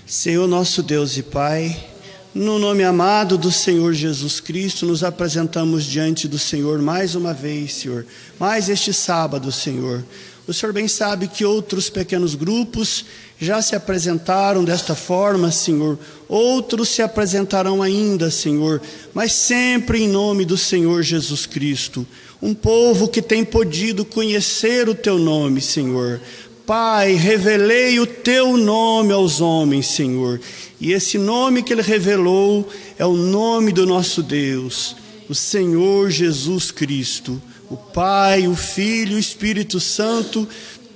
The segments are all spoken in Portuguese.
Senhor nosso Deus e Pai, no nome amado do Senhor Jesus Cristo, nos apresentamos diante do Senhor mais uma vez, Senhor, mais este sábado, Senhor. O Senhor bem sabe que outros pequenos grupos já se apresentaram desta forma, Senhor. Outros se apresentarão ainda, Senhor, mas sempre em nome do Senhor Jesus Cristo. Um povo que tem podido conhecer o Teu nome, Senhor. Pai, revelei o Teu nome aos homens, Senhor. E esse nome que Ele revelou é o nome do nosso Deus, o Senhor Jesus Cristo. O Pai, o Filho, o Espírito Santo,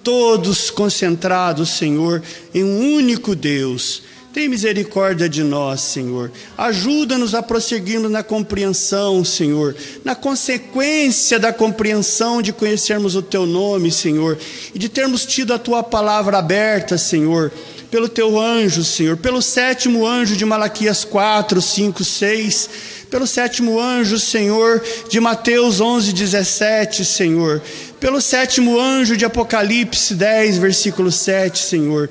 todos concentrados, Senhor, em um único Deus. Tem misericórdia de nós, Senhor. Ajuda-nos a prosseguirmos na compreensão, Senhor, na consequência da compreensão de conhecermos o Teu nome, Senhor, e de termos tido a Tua palavra aberta, Senhor, pelo Teu anjo, Senhor, pelo 7º anjo de Malaquias 4, 5, 6, pelo 7º anjo, Senhor, de Mateus 11, 17, Senhor, pelo 7º anjo de Apocalipse 10, versículo 7, Senhor.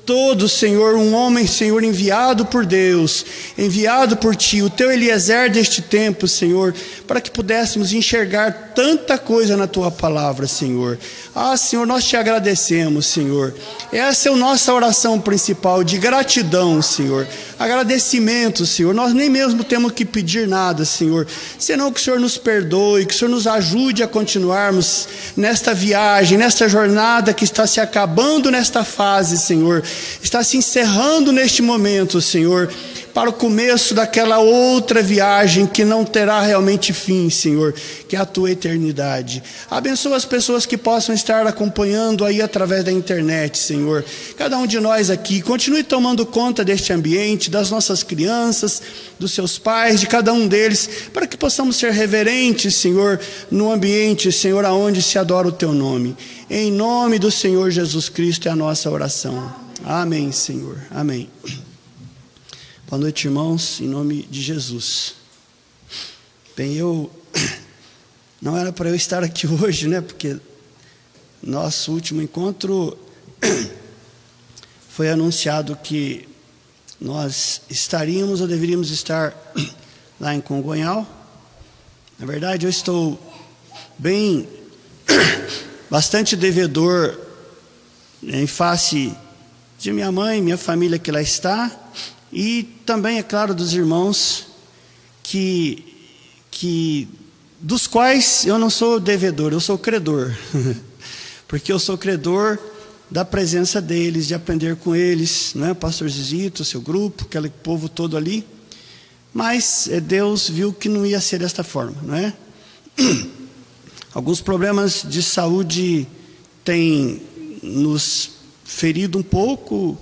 Todo, Senhor, um homem, Senhor, enviado por Deus, enviado por Ti, o Teu Eliezer deste tempo, Senhor, para que pudéssemos enxergar tanta coisa na Tua palavra, Senhor. Ah, Senhor, nós Te agradecemos, Senhor. Essa é a nossa oração principal, de gratidão, Senhor. Agradecimento, Senhor. Nós nem mesmo temos que pedir nada, Senhor, senão que o Senhor nos perdoe, que o Senhor nos ajude a continuarmos nesta viagem, nesta jornada que está se acabando nesta fase, Senhor. Está se encerrando neste momento, Senhor, para o começo daquela outra viagem que não terá realmente fim, Senhor, que é a Tua eternidade. Abençoa as pessoas que possam estar acompanhando aí através da internet, Senhor. Cada um de nós aqui, continue tomando conta deste ambiente, das nossas crianças, dos seus pais, de cada um deles, para que possamos ser reverentes, Senhor, no ambiente, Senhor, aonde se adora o Teu nome. Em nome do Senhor Jesus Cristo é a nossa oração. Amém, Senhor. Amém. Boa noite, irmãos, em nome de Jesus. Bem, não era para eu estar aqui hoje, né? Porque nosso último encontro foi anunciado que nós estaríamos ou deveríamos estar lá em Congonhal. Na verdade, eu estou bastante devedor em face de minha mãe, minha família que lá está, e também, é claro, dos irmãos dos quais eu não sou devedor, eu sou credor, porque eu sou credor da presença deles, de aprender com eles, não é? Pastor Zizito, seu grupo, aquele povo todo ali, mas Deus viu que não ia ser desta forma, não é? Alguns problemas de saúde têm nos ferido um pouco,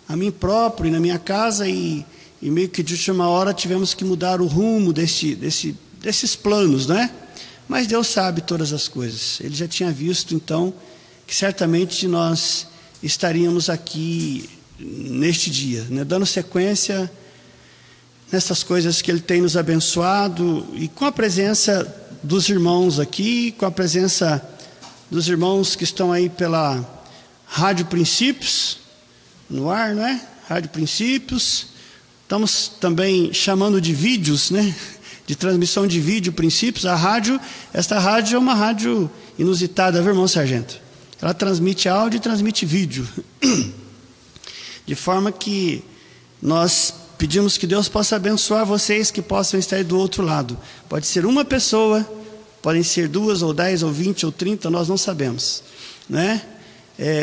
a mim próprio e na minha casa, e meio que de última hora tivemos que mudar o rumo desses planos, não é? Mas Deus sabe todas as coisas. Ele já tinha visto, então, que certamente nós estaríamos aqui neste dia, né? Dando sequência nessas coisas que Ele tem nos abençoado, e com a presença dos irmãos aqui, com a presença dos irmãos que estão aí pela Rádio Princípios, no ar, não é? Rádio Princípios. Estamos também chamando de vídeos, né? De transmissão de vídeo Princípios. Esta rádio é uma rádio inusitada, viu, irmão Sargento? Ela transmite áudio e transmite vídeo. De forma que nós pedimos que Deus possa abençoar vocês que possam estar aí do outro lado. Pode ser uma pessoa, podem ser 2 ou 10 ou 20 ou 30, nós não sabemos, não é?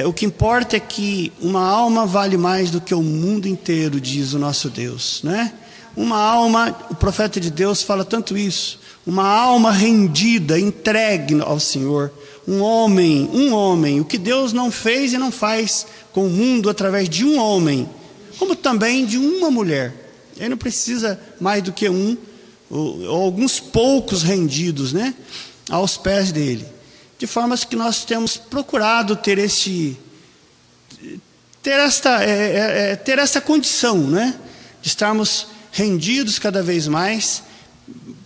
O que importa é que uma alma vale mais do que o mundo inteiro, diz o nosso Deus, né? Uma alma, o profeta de Deus fala tanto isso, uma alma rendida, entregue ao Senhor, um homem, o que Deus não fez e não faz com o mundo através de um homem, como também de uma mulher. Ele não precisa mais do que ou alguns poucos rendidos, né, aos pés dele. De forma que nós temos procurado ter essa condição, né? De estarmos rendidos cada vez mais,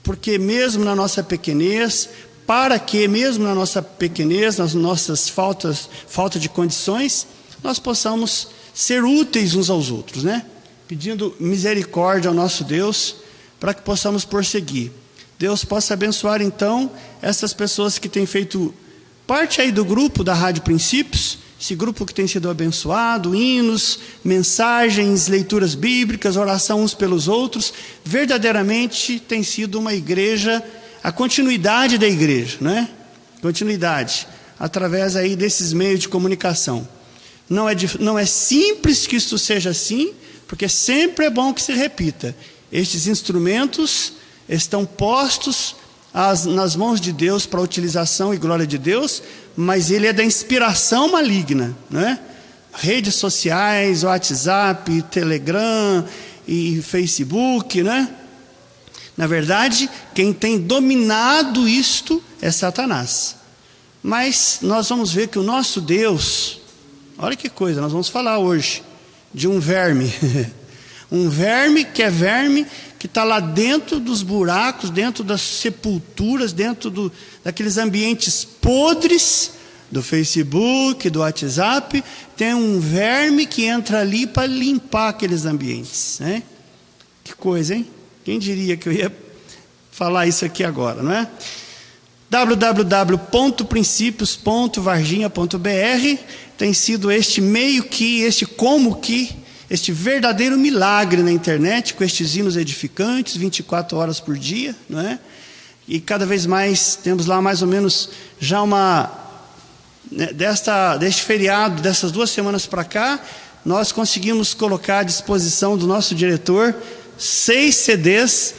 porque mesmo na nossa pequenez, nas nossas falta de condições, nós possamos ser úteis uns aos outros, né? pedindo misericórdia ao nosso Deus, para que possamos prosseguir. Deus possa abençoar então essas pessoas que têm feito parte aí do grupo da Rádio Princípios, esse grupo que tem sido abençoado, hinos, mensagens, leituras bíblicas, oração uns pelos outros. Verdadeiramente tem sido uma igreja, a continuidade da igreja, né? Continuidade, através aí desses meios de comunicação. Não é simples que isto seja assim, porque sempre é bom que se repita. Estes instrumentos estão postos nas mãos de Deus para a utilização e glória de Deus, mas ele é da inspiração maligna, né? Redes sociais, WhatsApp, Telegram e Facebook, né? Na verdade, quem tem dominado isto é Satanás. Mas nós vamos ver que o nosso Deus, olha que coisa, nós vamos falar hoje de um verme, um verme que está lá dentro dos buracos, dentro das sepulturas, dentro daqueles ambientes podres do Facebook, do WhatsApp. Tem um verme que entra ali para limpar aqueles ambientes, né? Que coisa, hein? Quem diria que eu ia falar isso aqui agora, não é? www.princípios.varginha.br tem sido este meio que, este verdadeiro milagre na internet, com estes hinos edificantes, 24 horas por dia, não é? E cada vez mais, temos lá mais ou menos já deste feriado, dessas 2 semanas para cá, nós conseguimos colocar à disposição do nosso diretor 6 CDs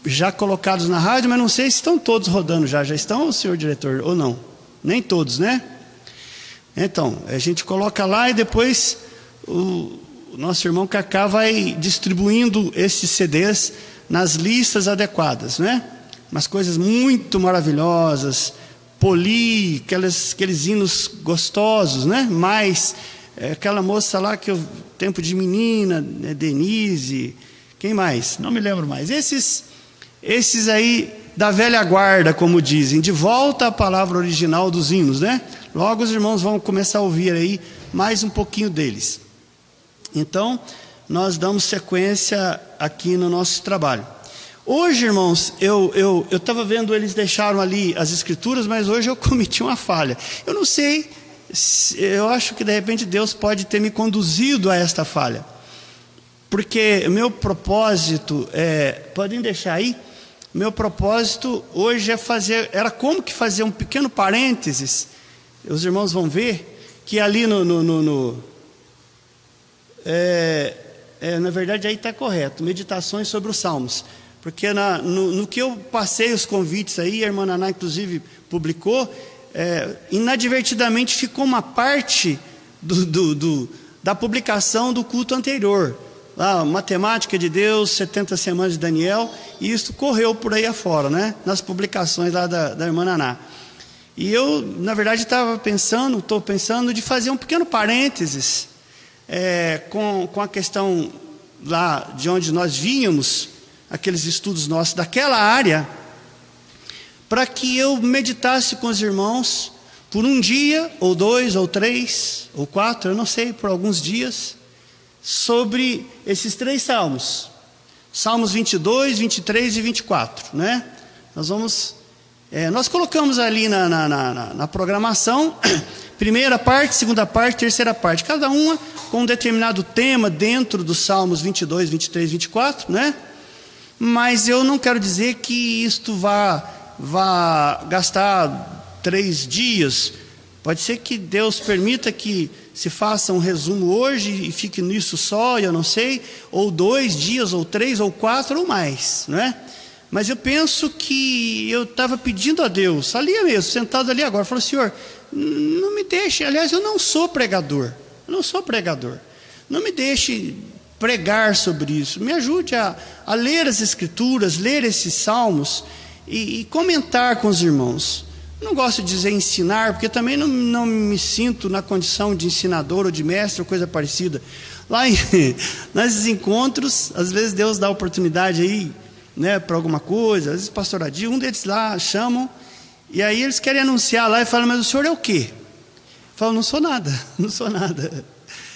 já colocados na rádio, mas não sei se estão todos rodando já estão, senhor diretor, ou não? Nem todos, né? Então, a gente coloca lá e depois o nosso irmão Cacá vai distribuindo esses CDs nas listas adequadas, né? Umas coisas muito maravilhosas, aqueles hinos gostosos, né? Mais aquela moça lá que tempo de menina, Denise, quem mais? Não me lembro mais. Esses aí da velha guarda, como dizem, de volta à palavra original dos hinos, né? Logo os irmãos vão começar a ouvir aí mais um pouquinho deles. Então, nós damos sequência aqui no nosso trabalho. Hoje, irmãos, eu estava vendo, eles deixaram ali as escrituras, mas hoje eu cometi uma falha. Eu não sei, eu acho que de repente Deus pode ter me conduzido a esta falha. Porque meu propósito, podem deixar aí, meu propósito hoje era como que fazer um pequeno parênteses. Os irmãos vão ver que ali na verdade aí está correto, meditações sobre os Salmos. Porque no que eu passei os convites aí, a irmã Naná inclusive publicou, inadvertidamente ficou uma parte da publicação do culto anterior. Lá, Matemática de Deus, 70 Semanas de Daniel, e isso correu por aí afora, né? Nas publicações lá da irmã Naná. E eu, na verdade, estou pensando de fazer um pequeno parênteses com a questão lá de onde nós vínhamos, aqueles estudos nossos daquela área, para que eu meditasse com os irmãos por um dia, ou 2, ou 3, ou 4, eu não sei, por alguns dias, sobre esses 3 salmos. Salmos 22, 23 e 24, né? Nós colocamos ali na programação, primeira parte, segunda parte, terceira parte, cada uma com um determinado tema dentro dos Salmos 22, 23 e 24, né? Mas eu não quero dizer que isto vá gastar 3 dias. Pode ser que Deus permita que se faça um resumo hoje e fique nisso só, eu não sei, ou 2 dias, ou 3, ou 4, ou mais, não é? Mas eu penso que eu estava pedindo a Deus, ali mesmo, sentado ali agora, falou: Senhor, não me deixe, aliás, eu não sou pregador, não me deixe pregar sobre isso, me ajude a ler as escrituras, ler esses salmos e comentar com os irmãos. Eu não gosto de dizer ensinar, porque também não me sinto na condição de ensinador ou de mestre ou coisa parecida. Lá nesses encontros, às vezes Deus dá oportunidade aí, né, para alguma coisa, às vezes pastor Adir, um deles lá chamam, e aí eles querem anunciar lá e falam: mas o senhor é o quê? Eu falo: não sou nada.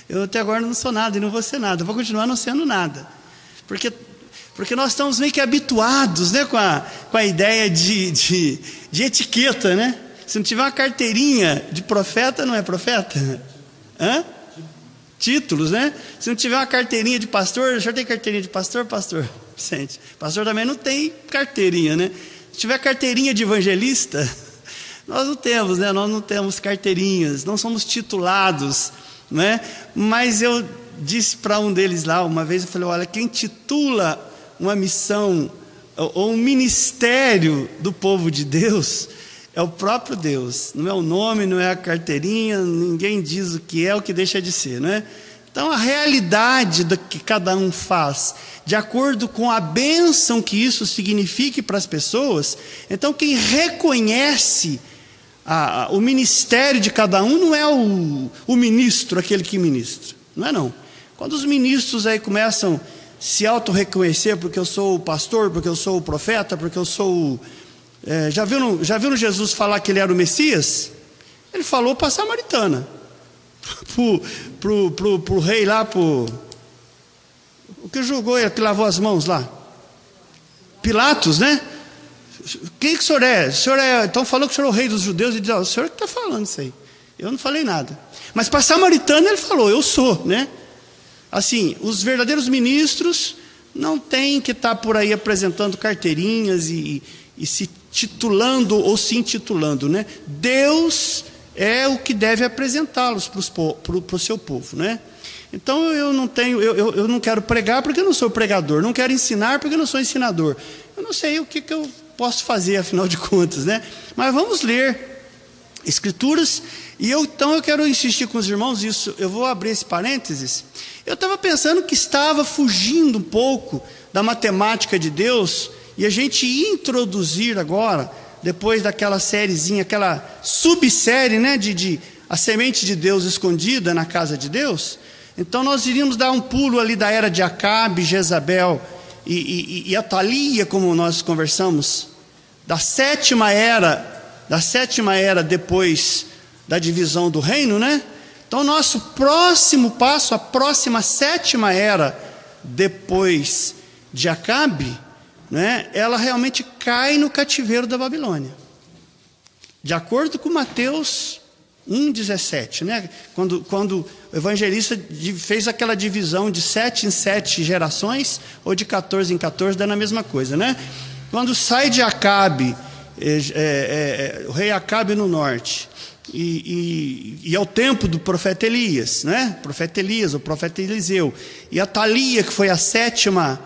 Eu até agora não sou nada e não vou ser nada. Eu vou continuar não sendo nada. Porque nós estamos meio que habituados, né, com a ideia de etiqueta, né? Se não tiver uma carteirinha de profeta, não é profeta? Hã? Títulos, né? Se não tiver uma carteirinha de pastor, o senhor tem carteirinha de pastor? Pastor Vicente. Pastor também não tem carteirinha, né? Se tiver carteirinha de evangelista, nós não temos, né? Nós não temos carteirinhas, não somos titulados, né? Mas eu disse para um deles lá, uma vez eu falei, olha, quem titula uma missão ou um ministério do povo de Deus é o próprio Deus, não é o nome, não é a carteirinha, ninguém diz o que é, o que deixa de ser, não é? Então a realidade do que cada um faz, de acordo com a bênção que isso signifique para as pessoas, então quem reconhece o ministério de cada um não é o ministro, aquele que ministra, não é não. Quando os ministros aí começam a se auto-reconhecer, porque eu sou o pastor, porque eu sou o profeta, porque eu sou já viram Jesus falar que ele era o Messias? Ele falou para a samaritana, pro rei lá, o que julgou ele, que lavou as mãos lá, Pilatos, né? Quem que o senhor é? O senhor então falou que o senhor é o rei dos judeus, e diz, o senhor que está falando isso aí, eu não falei nada. Mas para a samaritana ele falou, eu sou, né? Assim, os verdadeiros ministros não têm que estar por aí apresentando carteirinhas e se titulando ou se intitulando, né? Deus é o que deve apresentá-los para o seu povo, né? Então eu não quero pregar porque eu não sou pregador, não quero ensinar porque eu não sou ensinador. Eu não sei o que eu posso fazer, afinal de contas, né? Mas vamos ler Escrituras. E então eu quero insistir com os irmãos isso. Eu vou abrir esse parênteses. Eu estava pensando que estava fugindo um pouco da matemática de Deus, e a gente introduzir agora, depois daquela sériezinha, aquela subsérie, né, de a semente de Deus escondida na casa de Deus. Então nós iríamos dar um pulo ali da era de Acabe, Jezabel e Atalia, como nós conversamos, da sétima era depois da divisão do reino, né? Então nosso próximo passo, a próxima sétima era depois de Acabe, né? Ela realmente cai no cativeiro da Babilônia, de acordo com Mateus 1,17, né? Quando o evangelista fez aquela divisão de 7 em 7 gerações, ou de 14 em 14, dando a mesma coisa, né? Quando sai de Acabe, o rei Acabe no norte, e ao tempo do profeta Elias, né? O profeta Elias, o profeta Eliseu, e Atalia, que foi a sétima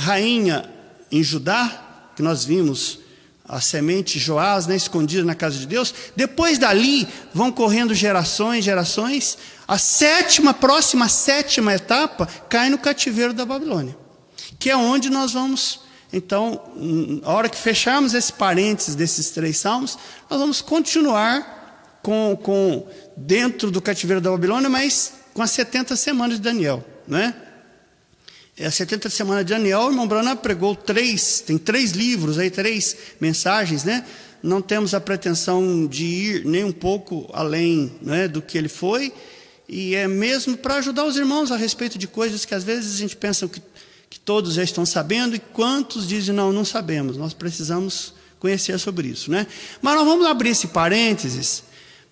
rainha em Judá, que nós vimos a semente Joás, né, escondida na casa de Deus. Depois dali vão correndo gerações, a próxima sétima etapa cai no cativeiro da Babilônia, que é onde nós vamos. Então, a hora que fecharmos esse parênteses desses 3 salmos, nós vamos continuar com dentro do cativeiro da Babilônia, mas com as 70 semanas de Daniel, né? As 70 semanas de Daniel, o irmão Branham pregou tem 3 livros, 3 mensagens, né? Não temos a pretensão de ir nem um pouco além, né, do que ele foi, e é mesmo para ajudar os irmãos a respeito de coisas que às vezes a gente pensa que todos já estão sabendo, e quantos dizem, não sabemos, nós precisamos conhecer sobre isso, né? Mas nós vamos abrir esse parênteses,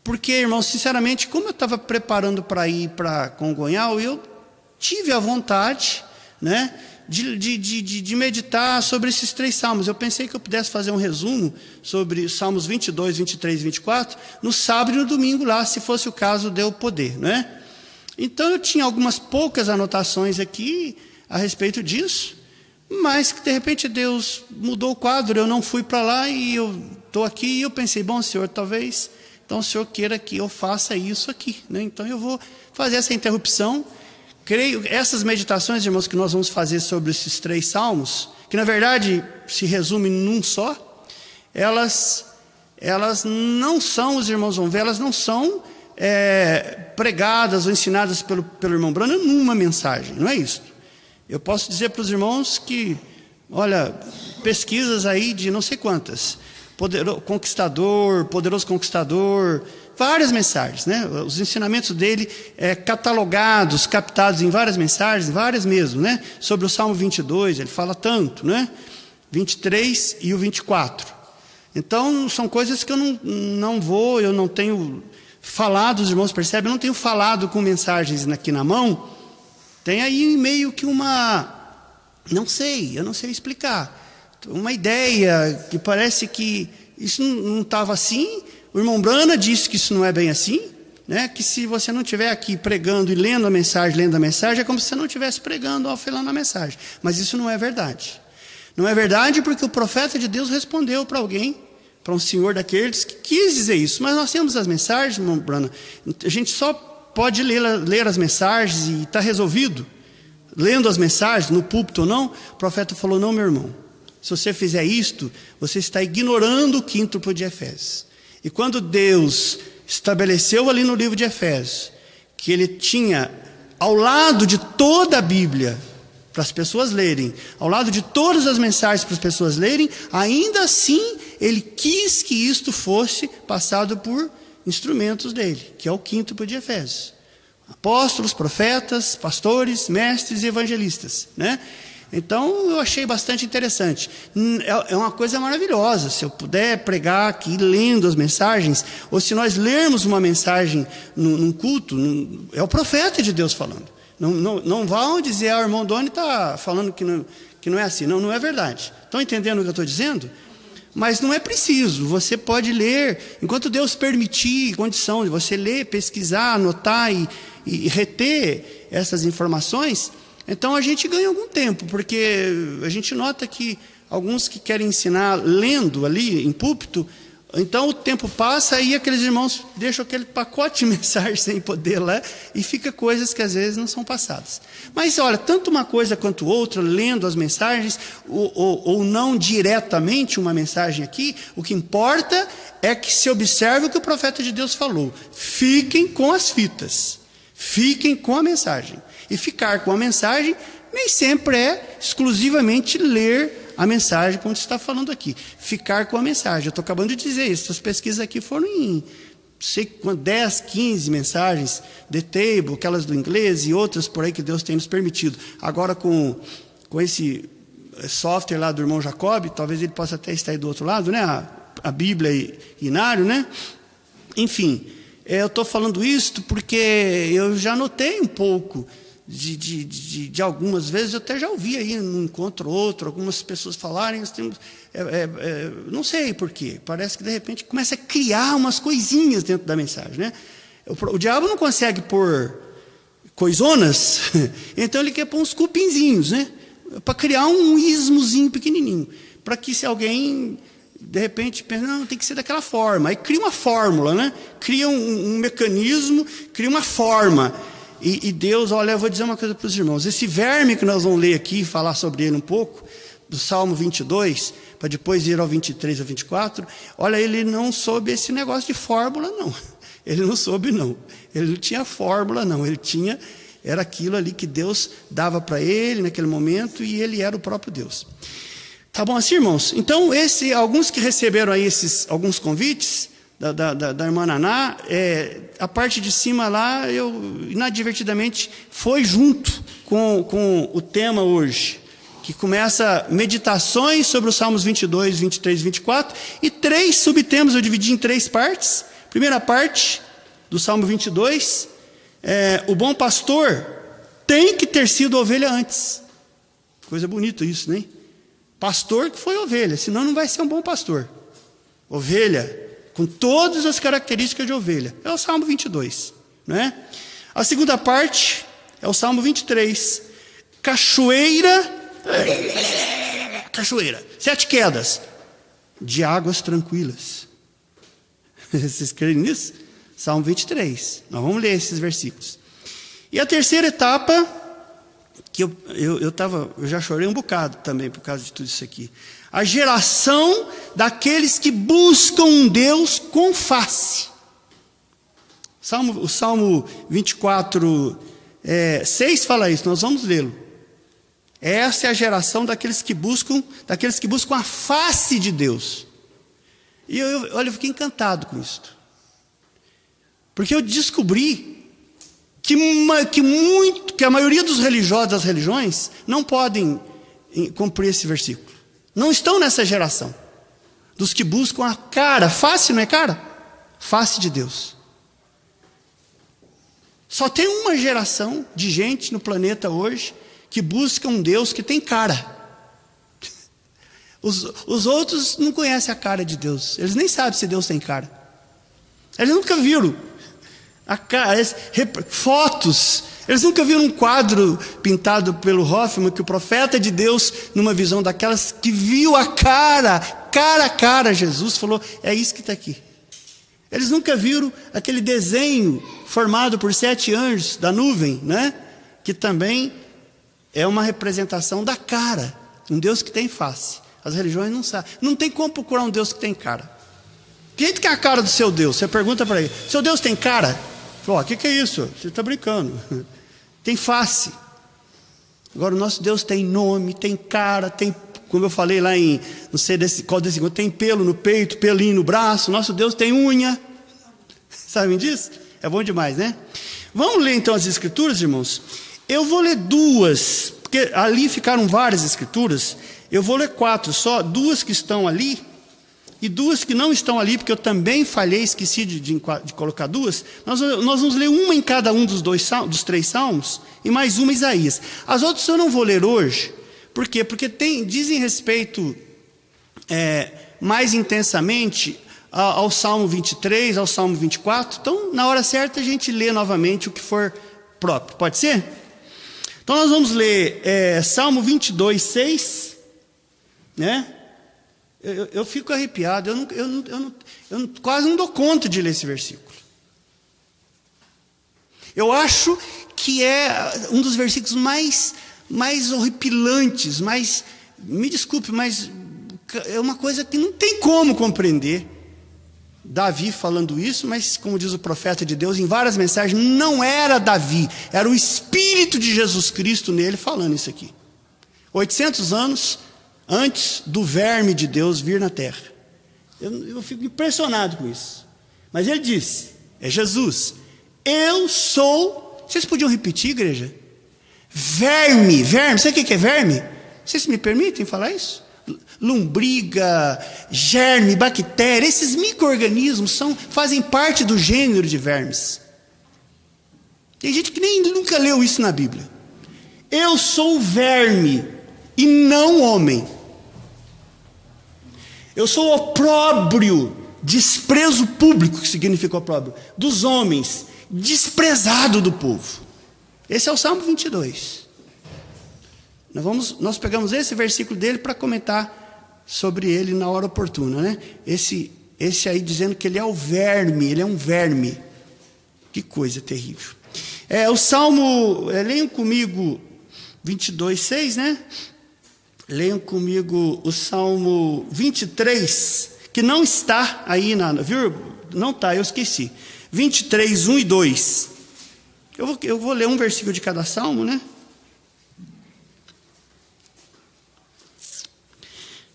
porque, irmãos, sinceramente, como eu estava preparando para ir para Congonhal, eu tive a vontade, né, de meditar sobre esses 3 salmos. Eu pensei que eu pudesse fazer um resumo sobre os salmos 22, 23 e 24, no sábado e no domingo lá, se fosse o caso de eu poder, né? Então eu tinha algumas poucas anotações aqui a respeito disso, mas que de repente Deus mudou o quadro, eu não fui para lá e eu estou aqui, e eu pensei, bom Senhor, talvez então o Senhor queira que eu faça isso aqui, né? Então eu vou fazer essa interrupção. Creio essas meditações, irmãos, que nós vamos fazer sobre esses 3 salmos, que na verdade se resume num só, elas não são, os irmãos vão ver, elas não são pregadas ou ensinadas pelo irmão Branham numa mensagem, não é isso. Eu posso dizer para os irmãos que, olha, pesquisas aí de não sei quantas, Poderoso Conquistador, várias mensagens, né? Os ensinamentos dele catalogados, captados em várias mensagens, várias mesmo, né? Sobre o Salmo 22, ele fala tanto, né? 23 e o 24. Então, são coisas que eu não tenho falado, os irmãos percebem, eu não tenho falado com mensagens aqui na mão. Tem aí meio que eu não sei explicar, uma ideia que parece que isso não estava assim. O irmão Brana disse que isso não é bem assim, né? Que se você não estiver aqui pregando e lendo a mensagem, é como se você não estivesse pregando ou falando a mensagem. Mas isso não é verdade. Não é verdade porque o profeta de Deus respondeu para alguém, para um senhor daqueles que quis dizer isso. Mas nós temos as mensagens, irmão Brana, a gente só pode ler as mensagens e está resolvido. Lendo as mensagens, no púlpito ou não, o profeta falou: não, meu irmão, se você fizer isto, você está ignorando o quíntuplo de Efésios. E quando Deus estabeleceu ali no livro de Efésios, que ele tinha ao lado de toda a Bíblia, para as pessoas lerem, ao lado de todas as mensagens para as pessoas lerem, ainda assim ele quis que isto fosse passado por instrumentos dele, que é o quíntuplo de Efésios. Apóstolos, profetas, pastores, mestres e evangelistas, né? Então eu achei bastante interessante. É uma coisa maravilhosa se eu puder pregar aqui lendo as mensagens, ou se nós lermos uma mensagem num culto, é o profeta de Deus falando. Não vão dizer: o irmão Doni está falando que não é assim. Não é verdade. Estão entendendo o que eu estou dizendo? Mas não é preciso, você pode ler, enquanto Deus permitir condição de você ler, pesquisar, anotar e reter essas informações. Então a gente ganha algum tempo, porque a gente nota que alguns que querem ensinar lendo ali em púlpito, então o tempo passa e aqueles irmãos deixam aquele pacote de mensagens sem poder ler e fica coisas que às vezes não são passadas. Mas olha, tanto uma coisa quanto outra, lendo as mensagens ou não diretamente uma mensagem aqui, o que importa é que se observe o que o profeta de Deus falou. Fiquem com as fitas, fiquem com a mensagem. E ficar com a mensagem nem sempre é exclusivamente ler a mensagem, como você está falando aqui. Ficar com a mensagem. Eu estou acabando de dizer isso. Essas pesquisas aqui foram em 10, 15 mensagens, The Table, aquelas do inglês e outras por aí que Deus tem nos permitido. Agora com esse software lá do irmão Jacob, talvez ele possa até estar aí do outro lado, né? A Bíblia e Inário, né? Enfim, eu estou falando isso porque eu já notei um pouco de algumas vezes, eu até já ouvi aí num encontro ou outro, algumas pessoas falarem, nós temos, não sei porquê, parece que de repente começa a criar umas coisinhas dentro da mensagem, né? O diabo não consegue pôr coisonas, então ele quer pôr uns cupinzinhos, né? Para criar um ismozinho pequenininho, para que se alguém de repente pensa, não, tem que ser daquela forma, aí cria uma fórmula, né? Cria um mecanismo, cria uma forma. E Deus, olha, eu vou dizer uma coisa para os irmãos. Esse verme que nós vamos ler aqui, falar sobre ele um pouco, do Salmo 22, para depois ir ao 23 ao 24, olha, ele não soube esse negócio de fórmula, não. Ele não soube, não. Ele não tinha fórmula, não. Era aquilo ali que Deus dava para ele naquele momento, e ele era o próprio Deus. Tá bom assim, irmãos? Então, alguns que receberam aí alguns convites, da irmã Naná, a parte de cima lá, eu inadvertidamente foi junto com o tema hoje, que começa meditações sobre os Salmos 22, 23 e 24, e 3 subtemas, eu dividi em 3 partes. Primeira parte do Salmo 22, o bom pastor tem que ter sido ovelha antes. Coisa bonita isso, né? Pastor que foi ovelha, senão não vai ser um bom pastor. Ovelha com todas as características de ovelha. É o Salmo 22. Né? A segunda parte é o Salmo 23. Cachoeira, 7 quedas de águas tranquilas. Vocês creem nisso? Salmo 23. Nós vamos ler esses versículos. E a terceira etapa, que eu já chorei um bocado também por causa de tudo isso aqui. A geração daqueles que buscam um Deus com face. O Salmo 24, 6 fala isso, nós vamos lê-lo. Essa é a geração daqueles que buscam a face de Deus. E olha, eu fiquei encantado com isso. Porque eu descobri que a maioria dos religiosos das religiões não podem cumprir esse versículo. Não estão nessa geração. Dos que buscam a cara, face, não é cara? Face de Deus. Só tem uma geração de gente no planeta hoje que busca um Deus que tem cara. Os outros não conhecem a cara de Deus. Eles nem sabem se Deus tem cara. Eles nunca viram a cara, fotos. Eles nunca viram um quadro pintado pelo Hoffman, que o profeta de Deus, numa visão daquelas, que viu a cara a cara, Jesus falou, é isso que está aqui. Eles nunca viram aquele desenho formado por 7 anjos da nuvem, né? Que também é uma representação da cara, um Deus que tem face. As religiões não sabem. Não tem como procurar um Deus que tem cara. Que jeito que é a cara do seu Deus? Você pergunta para ele, seu Deus tem cara? Fala, o que é isso? Você está brincando. Tem face. Agora o nosso Deus tem nome, tem cara, tem, como eu falei lá em, não sei qual desse, tem pelo no peito, pelinho no braço. Nosso Deus tem unha. Sabem disso? É bom demais, né? Vamos ler então as escrituras, irmãos? Eu vou ler 2, porque ali ficaram várias escrituras. Eu vou ler 4 só, 2 que estão ali e 2 que não estão ali, porque eu também falhei, esqueci de colocar 2. Nós vamos ler uma em cada um dos 3 salmos e mais uma Isaías. As outras eu não vou ler hoje. Por quê? Porque dizem respeito mais intensamente ao Salmo 23, ao Salmo 24. Então, na hora certa, a gente lê novamente o que for próprio. Pode ser? Então, nós vamos ler Salmo 22, 6. Né? Eu fico arrepiado, eu quase não dou conta de ler esse versículo. Eu acho que é um dos versículos mais horripilantes, me desculpe, mas é uma coisa que não tem como compreender. Davi falando isso, mas como diz o profeta de Deus em várias mensagens, não era Davi, era o Espírito de Jesus Cristo nele falando isso aqui. 800 anos antes do verme de Deus vir na terra. Eu fico impressionado com isso. Mas ele disse, é Jesus, eu sou, vocês podiam repetir, igreja? Verme, sabe o que é verme? Vocês me permitem falar isso? Lombriga, germe, bactéria, esses micro-organismos fazem parte do gênero de vermes. Tem gente que nem nunca leu isso na Bíblia. Eu sou verme e não homem. Eu sou opróbrio, desprezo público, que significa opróbrio, dos homens, desprezado do povo. Esse é o Salmo 22. Nós pegamos esse versículo dele para comentar sobre ele na hora oportuna, né? Esse aí dizendo que ele é o verme, ele é um verme. Que coisa terrível. O Salmo, leiam comigo 22, 6, né? Leiam comigo o Salmo 23, que não está aí, viu? Não está, eu esqueci. 23, 1 e 2. Eu vou ler um versículo de cada salmo, né?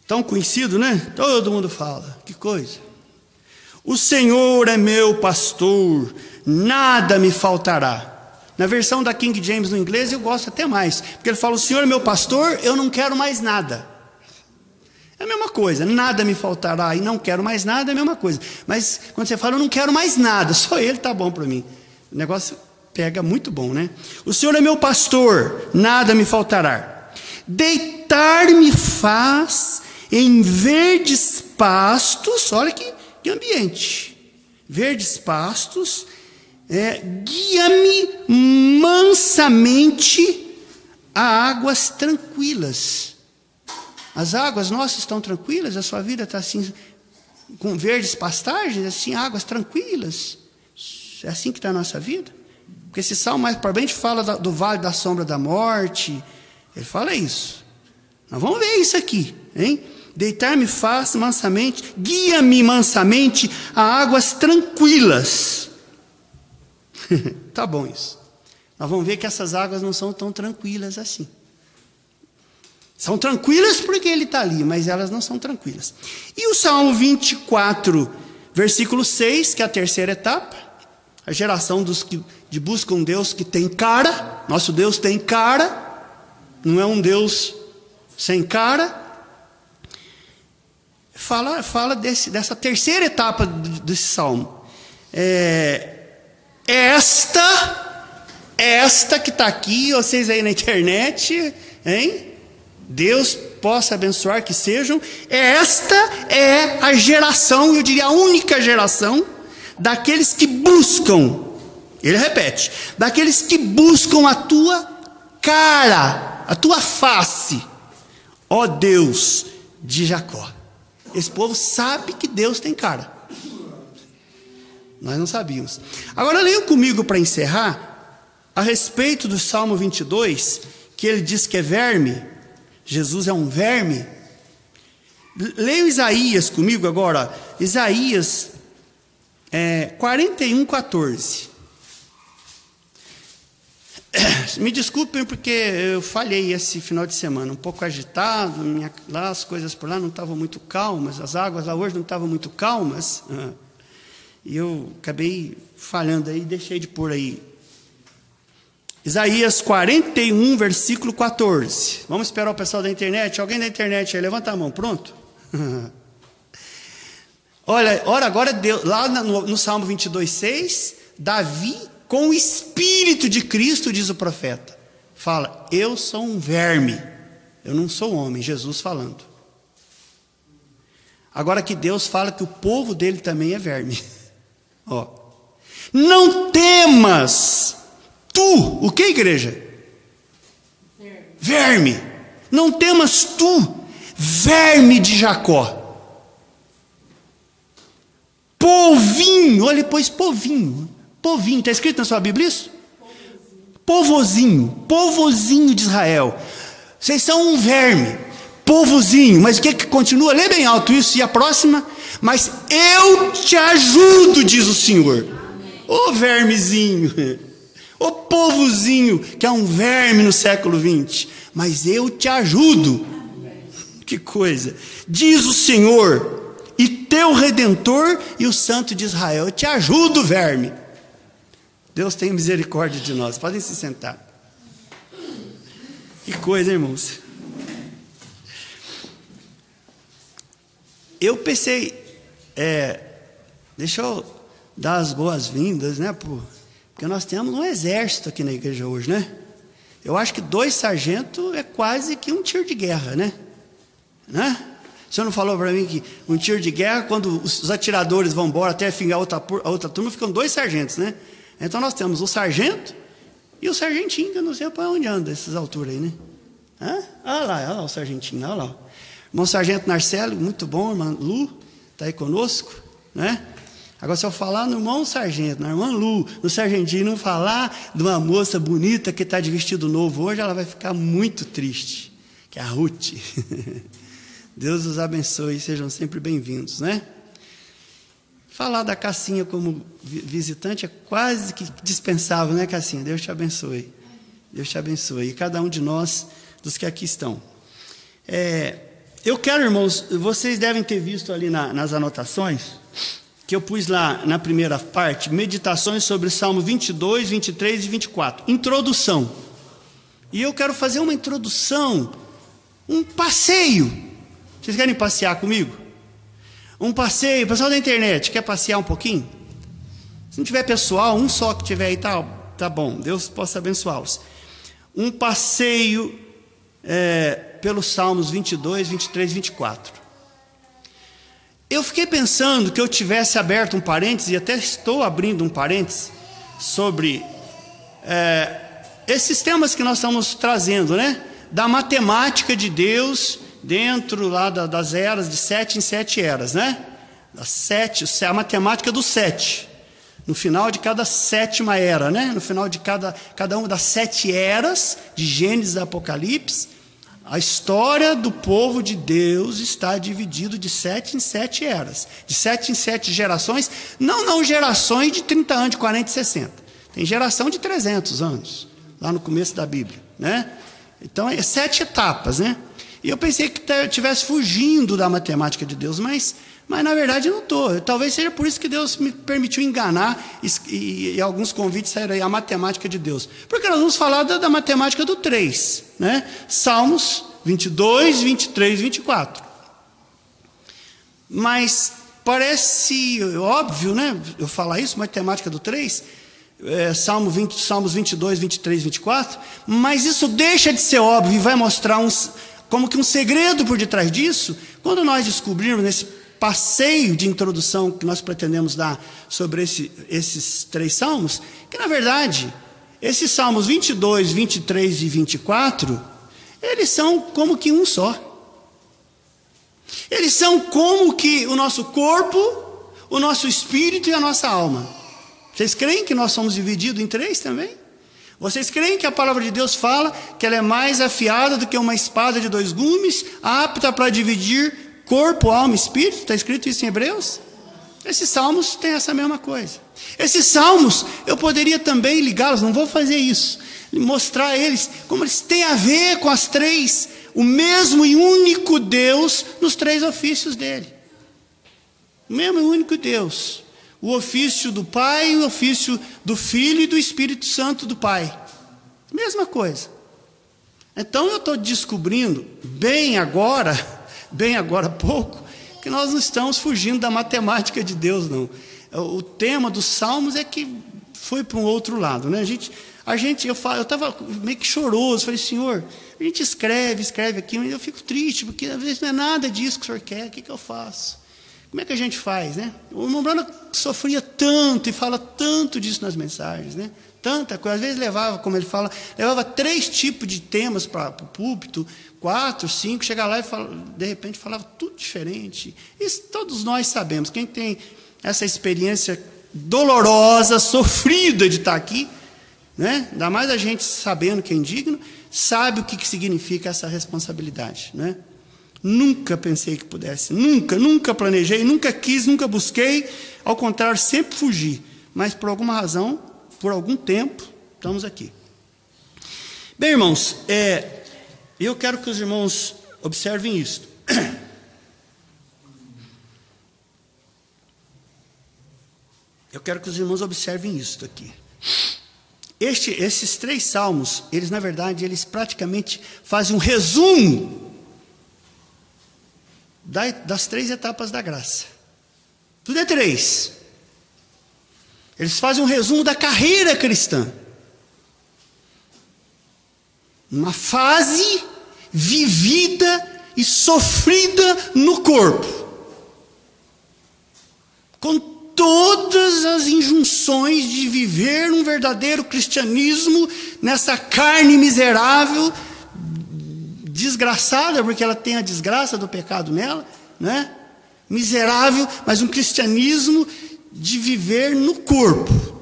Tão conhecido, né? Todo mundo fala. Que coisa. O Senhor é meu pastor, nada me faltará. Na versão da King James no inglês eu gosto até mais, porque ele fala, o Senhor é meu pastor, eu não quero mais nada. É a mesma coisa, nada me faltará e não quero mais nada, é a mesma coisa. Mas quando você fala, eu não quero mais nada, só ele está bom para mim. O negócio pega muito bom, né? O Senhor é meu pastor, nada me faltará. Deitar-me faz em verdes pastos, olha que ambiente. Verdes pastos, guia-me mansamente a águas tranquilas. As águas nossas estão tranquilas, a sua vida está assim, com verdes pastagens, assim, águas tranquilas. É assim que está a nossa vida. Porque esse salmo mais para frente fala do vale da sombra da morte. Ele fala isso. Nós vamos ver isso aqui, hein? Deitar-me faz mansamente, guia-me mansamente a águas tranquilas. Tá bom isso. Nós vamos ver que essas águas não são tão tranquilas assim. São tranquilas porque ele está ali, mas elas não são tranquilas. E o Salmo 24, versículo 6, que é a terceira etapa. A geração dos que buscam um Deus que tem cara. Nosso Deus tem cara, não é um Deus sem cara. Fala dessa terceira etapa desse salmo. Esta que está aqui, vocês aí na internet, hein? Deus possa abençoar que sejam. Esta é a geração, eu diria a única geração, daqueles que buscam, ele repete, daqueles que buscam a tua cara, a tua face, ó Deus de Jacó. Esse povo sabe que Deus tem cara. Nós não sabíamos. Agora leiam comigo para encerrar, a respeito do Salmo 22, que ele diz que é verme. Jesus é um verme. Leia Isaías comigo agora. Isaías 41:14. Me desculpem porque eu falhei esse final de semana, um pouco agitado, lá as coisas por lá não estavam muito calmas, as águas lá hoje não estavam muito calmas, e eu acabei falhando aí, deixei de pôr aí. Isaías 41, versículo 14. Vamos esperar o pessoal da internet. Alguém da internet aí, levanta a mão, pronto? Olha, agora Deus, lá no Salmo 22:6, Davi, com o Espírito de Cristo, diz o profeta, fala, eu sou um verme, eu não sou homem, Jesus falando. Agora que Deus fala que o povo dele também é verme. Ó, não temas, tu, o que, igreja? Verme. Não temas tu, verme de Jacó. Povinho, olha, pois povinho, está escrito na sua Bíblia isso? Povozinho de Israel. Vocês são um verme, povozinho, mas o que continua? Lê bem alto isso, e a próxima? Mas eu te ajudo, diz o Senhor. Ô vermezinho, ô povozinho, que é um verme no século 20, mas eu te ajudo. Que coisa, diz o Senhor, e teu Redentor e o Santo de Israel, eu te ajudo, verme. Deus tem misericórdia de nós, podem se sentar. Que coisa, irmãos. Eu pensei, deixa eu dar as boas-vindas, né, porque nós temos um exército aqui na igreja hoje, né? Eu acho que 2 sargentos é quase que um tiro de guerra, né? O senhor não falou para mim que um tiro de guerra, quando os atiradores vão embora até fingar a outra turma, ficam 2 sargentos, né? Então nós temos o sargento e o sargentinho, que eu não sei para onde anda essas alturas aí, né? Olha lá o sargentinho, olha lá. Irmão Sargento Narcélio, muito bom, irmã Lu, está aí conosco, né? Agora, se eu falar no irmão Sargento, na irmã Lu, no sargentinho, não falar de uma moça bonita que está de vestido novo hoje, ela vai ficar muito triste, que é a Ruth. Deus os abençoe e sejam sempre bem-vindos, né? Falar da Cassinha como visitante é quase que dispensável, né, Cassinha? Deus te abençoe. Deus te abençoe. E cada um de nós, dos que aqui estão. Eu quero, irmãos, vocês devem ter visto ali nas anotações, que eu pus lá na primeira parte, meditações sobre Salmo 22, 23 e 24. Introdução. E eu quero fazer uma introdução, um passeio. Vocês querem passear comigo? Um passeio, pessoal da internet, quer passear um pouquinho? Se não tiver pessoal, um só que tiver aí, tá bom, Deus possa abençoá-los. Um passeio pelos Salmos 22, 23 e 24. Eu fiquei pensando que eu tivesse aberto um parênteses, e até estou abrindo um parênteses, sobre esses temas que nós estamos trazendo, né? Da matemática de Deus, dentro lá das eras, de 7 em 7 eras, né? A matemática do 7. No final de cada 7ª era, né? No final de cada uma das 7 eras, de Gênesis e Apocalipse, a história do povo de Deus está dividido de 7 em 7 eras. De 7 em 7 gerações, não gerações de 30 anos, de 40 e 60. Tem geração de 300 anos, lá no começo da Bíblia, né? Então, 7 etapas, né? E eu pensei que eu estivesse fugindo da matemática de Deus, mas Mas na verdade eu não estou. Talvez seja por isso que Deus me permitiu enganar e alguns convites saíram aí, a matemática de Deus. Porque nós vamos falar da matemática do 3, né? Salmos 22, 23, 24. Mas parece óbvio, né? Eu falar isso, matemática do 3, Salmos 22, 23, 24, mas isso deixa de ser óbvio e vai mostrar como que um segredo por detrás disso, quando nós descobrirmos nesse passeio de introdução que nós pretendemos dar sobre esses 3 salmos, que na verdade, esses salmos 22, 23 e 24, eles são como que um só. Eles são como que o nosso corpo, o nosso espírito e a nossa alma. Vocês creem que nós somos divididos em 3 também? Vocês creem que a palavra de Deus fala que ela é mais afiada do que uma espada de 2 gumes, apta para dividir corpo, alma e espírito? Está escrito isso em Hebreus? Esses salmos têm essa mesma coisa. Esses salmos, eu poderia também ligá-los, não vou fazer isso, mostrar eles como eles têm a ver com as 3, o mesmo e único Deus nos 3 ofícios dele. O mesmo e único Deus. O ofício do Pai, o ofício do Filho e do Espírito Santo do Pai. Mesma coisa. Então eu estou descobrindo, bem agora há pouco, que nós não estamos fugindo da matemática de Deus, não. O tema dos salmos é que foi para um outro lado, né? Eu estava meio que choroso, falei, Senhor, a gente escreve aqui, mas eu fico triste, porque às vezes não é nada disso que o Senhor quer, o que eu faço? Como é que a gente faz, né? O irmão Branham sofria tanto e fala tanto disso nas mensagens, né? Tanta coisa, às vezes levava, como ele fala, levava 3 tipos de temas para o púlpito, 4, 5, chegava lá e de repente falava tudo diferente. Isso todos nós sabemos, quem tem essa experiência dolorosa, sofrida de estar aqui, né? Ainda mais a gente sabendo que é indigno, sabe o que significa essa responsabilidade, né? Nunca pensei que pudesse, nunca planejei, nunca quis, nunca busquei, ao contrário, sempre fugi, mas por alguma razão, por algum tempo, estamos aqui. Bem, irmãos, eu quero que os irmãos observem isto. Eu quero que os irmãos observem isto aqui. Esses 3 salmos, eles na verdade, eles praticamente fazem um resumo das 3 etapas da graça. Tudo é 3. Eles fazem um resumo da carreira cristã. Uma fase vivida e sofrida no corpo. Com todas as injunções de viver um verdadeiro cristianismo nessa carne miserável, desgraçada, porque ela tem a desgraça do pecado nela, né? Miserável, mas um cristianismo de viver no corpo.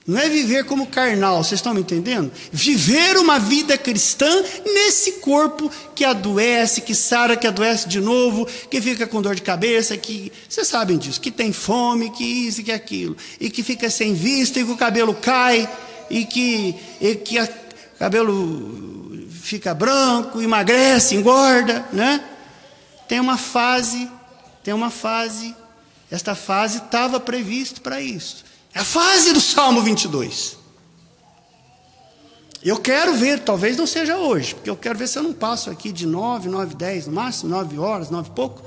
Não é viver como carnal, vocês estão me entendendo? Viver uma vida cristã nesse corpo que adoece, que sara, que adoece de novo, que fica com dor de cabeça, que vocês sabem disso, que tem fome, que isso, que aquilo, e que fica sem vista, e que o cabelo cai, e que o cabelo fica branco, emagrece, engorda, né? Tem uma fase, esta fase estava prevista para isso. É a fase do Salmo 22. Eu quero ver, talvez não seja hoje, porque eu quero ver se eu não passo aqui de 9, 10, no máximo, 9 horas, 9 e pouco,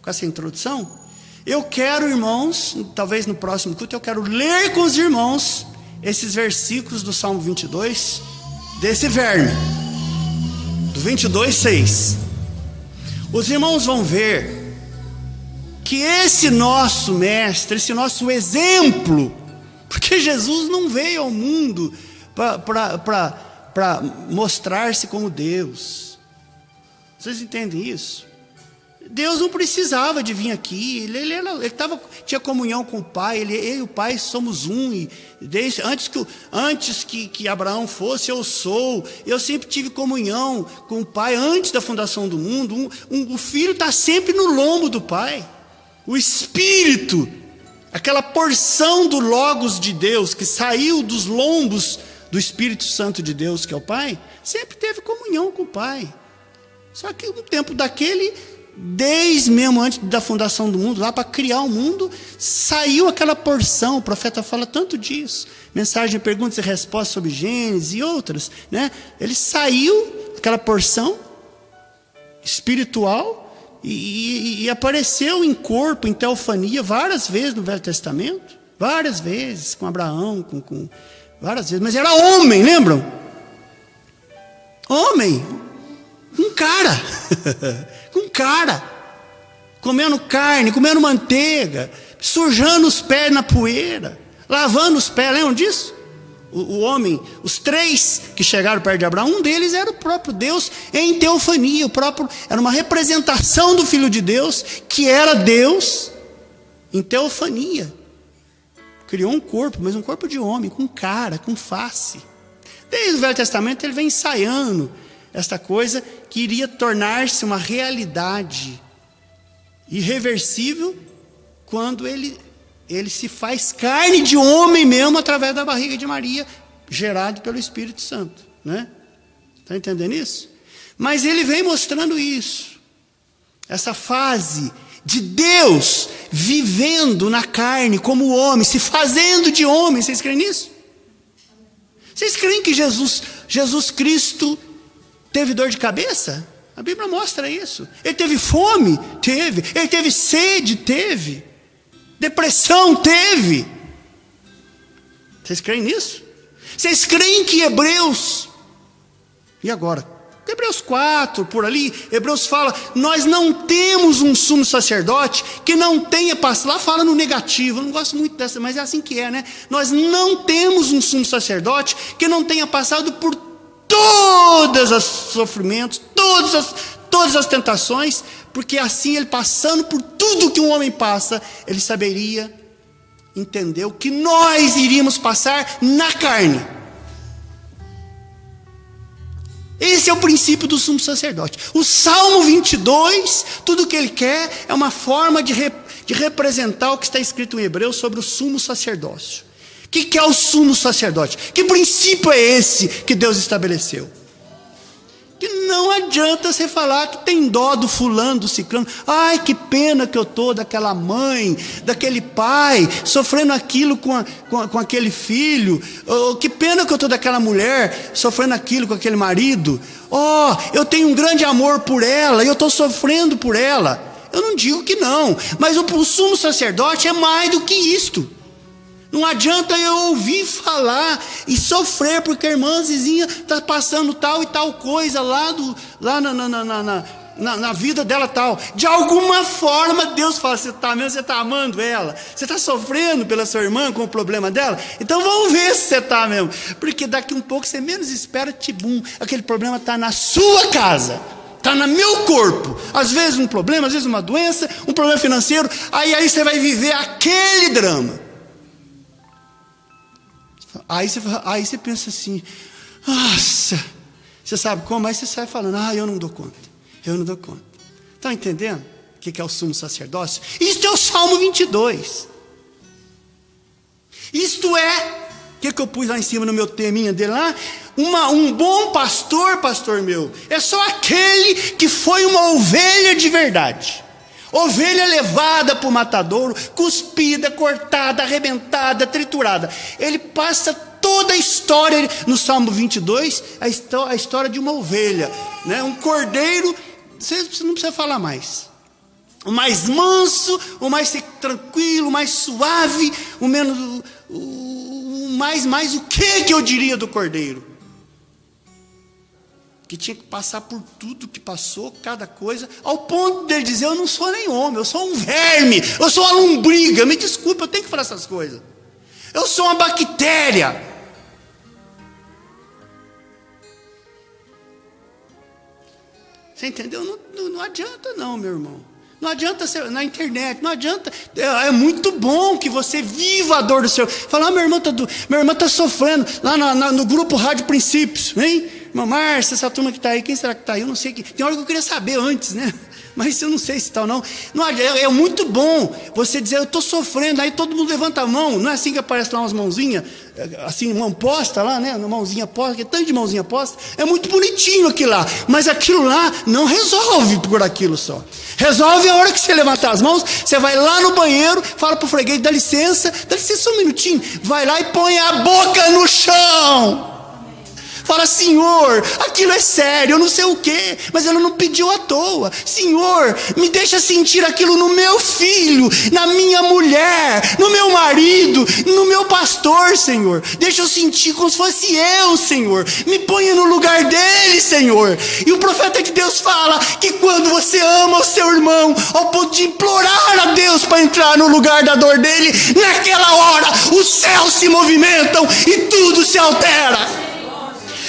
com essa introdução. Eu quero, irmãos, talvez no próximo culto, eu quero ler com os irmãos esses versículos do Salmo 22, desse verme, do 22, 6. Os irmãos vão ver que esse nosso mestre, esse nosso exemplo, porque Jesus não veio ao mundo para mostrar-se como Deus. Vocês entendem isso? Deus não precisava de vir aqui, ele tinha comunhão com o Pai, ele e o Pai somos um, e antes que Abraão fosse, eu sou, eu sempre tive comunhão com o Pai, antes da fundação do mundo, o Filho está sempre no lombo do Pai, o Espírito, aquela porção do Logos de Deus, que saiu dos lombos do Espírito Santo de Deus, que é o Pai, sempre teve comunhão com o Pai, só que um tempo daquele, desde mesmo antes da fundação do mundo, lá para criar o mundo, saiu aquela porção. O profeta fala tanto disso. Mensagem, perguntas e respostas sobre Gênesis e outras, né? Ele saiu aquela porção espiritual e apareceu em corpo, em teofania, várias vezes no Velho Testamento. Várias vezes, com Abraão, com várias vezes. Mas era homem, lembram? Homem. Um cara. Com cara. Comendo carne, comendo manteiga, sujando os pés na poeira, lavando os pés. Lembram disso? O homem, os 3 que chegaram perto de Abraão, um deles era o próprio Deus em teofania. Era uma representação do Filho de Deus, que era Deus em teofania. Criou um corpo, mas um corpo de homem, com cara, com face. Desde o Velho Testamento ele vem ensaiando esta coisa que iria tornar-se uma realidade irreversível quando ele se faz carne de homem mesmo através da barriga de Maria, gerado pelo Espírito Santo, né? Está entendendo isso? Mas ele vem mostrando isso, essa fase de Deus vivendo na carne como homem, se fazendo de homem. Vocês creem nisso? Vocês creem que Jesus Cristo teve dor de cabeça? A Bíblia mostra isso. Ele teve fome? Teve. Ele teve sede? Teve. Depressão? Teve. Vocês creem nisso? Vocês creem que Hebreus, e agora? Hebreus 4, por ali, Hebreus fala, nós não temos um sumo sacerdote que não tenha passado, lá fala no negativo, eu não gosto muito dessa, mas é assim que é, né? Nós não temos um sumo sacerdote que não tenha passado por todos os sofrimentos, todas as tentações, porque assim ele passando por tudo que um homem passa, ele saberia entender o que nós iríamos passar na carne. Esse é o princípio do sumo sacerdote. O Salmo 22, tudo que ele quer é uma forma de representar o que está escrito em Hebreus sobre o sumo sacerdócio. O que é o sumo sacerdote? Que princípio é esse que Deus estabeleceu? Que não adianta você falar que tem dó do fulano, do ciclano. Ai, que pena que eu estou daquela mãe, daquele pai, sofrendo aquilo com aquele filho. Oh, que pena que eu estou daquela mulher, sofrendo aquilo com aquele marido. Oh, eu tenho um grande amor por ela e eu estou sofrendo por ela. Eu não digo que não, mas o sumo sacerdote é mais do que isto. Não adianta eu ouvir falar e sofrer porque a irmã Zizinha está passando tal e tal coisa lá na vida dela tal. De alguma forma Deus fala, você está amando ela? Você está sofrendo pela sua irmã com o problema dela? Então vamos ver se você está mesmo. Porque daqui um pouco você menos espera, tibum, aquele problema está na sua casa. Está no meu corpo. Às vezes um problema, às vezes uma doença, um problema financeiro. Aí você vai viver aquele drama. Aí você pensa assim, nossa, você sabe como? Aí você sai falando, eu não dou conta. Estão entendendo o que é o sumo sacerdócio? Isto é o Salmo 22. Isto é, o que eu pus lá em cima no meu teminha dele lá? Um bom pastor meu, é só aquele que foi uma ovelha de verdade. Ovelha levada para o matadouro, cuspida, cortada, arrebentada, triturada. Ele passa toda a história, no Salmo 22, a história de uma ovelha, né? Um cordeiro, você não precisa falar mais. O mais manso, o mais tranquilo, o mais suave, o menos, mais o que eu diria do cordeiro? Que tinha que passar por tudo que passou, cada coisa, ao ponto dele dizer, eu não sou nem homem, eu sou um verme, eu sou uma lombriga, me desculpa, eu tenho que falar essas coisas. Eu sou uma bactéria. Você entendeu? Não adianta não, meu irmão. Não adianta ser na internet, não adianta. É muito bom que você viva a dor do seu. Falar, minha irmã está sofrendo lá no grupo Rádio Princípios, hein? Irmã Márcia, essa turma que está aí, quem será que está aí? Eu não sei. Tem hora que eu queria saber antes, né? Mas eu não sei se tal não. É muito bom você dizer, eu estou sofrendo, aí todo mundo levanta a mão. Não é assim que aparece lá umas mãozinhas, assim, mão posta lá, né? Uma mãozinha posta, que tanto de mãozinha posta. É muito bonitinho aquilo lá. Mas aquilo lá não resolve por aquilo só. Resolve a hora que você levantar as mãos, você vai lá no banheiro, fala pro freguês, dá licença só um minutinho. Vai lá e põe a boca no chão. Fala, Senhor, aquilo é sério, eu não sei o que, mas ela não pediu à toa. Senhor, me deixa sentir aquilo no meu filho, na minha mulher, no meu marido, no meu pastor, Senhor. Deixa eu sentir como se fosse eu, Senhor. Me ponha no lugar dele, Senhor. E o profeta de Deus fala que quando você ama o seu irmão, ao ponto de implorar a Deus para entrar no lugar da dor dele, naquela hora os céus se movimentam e tudo se altera.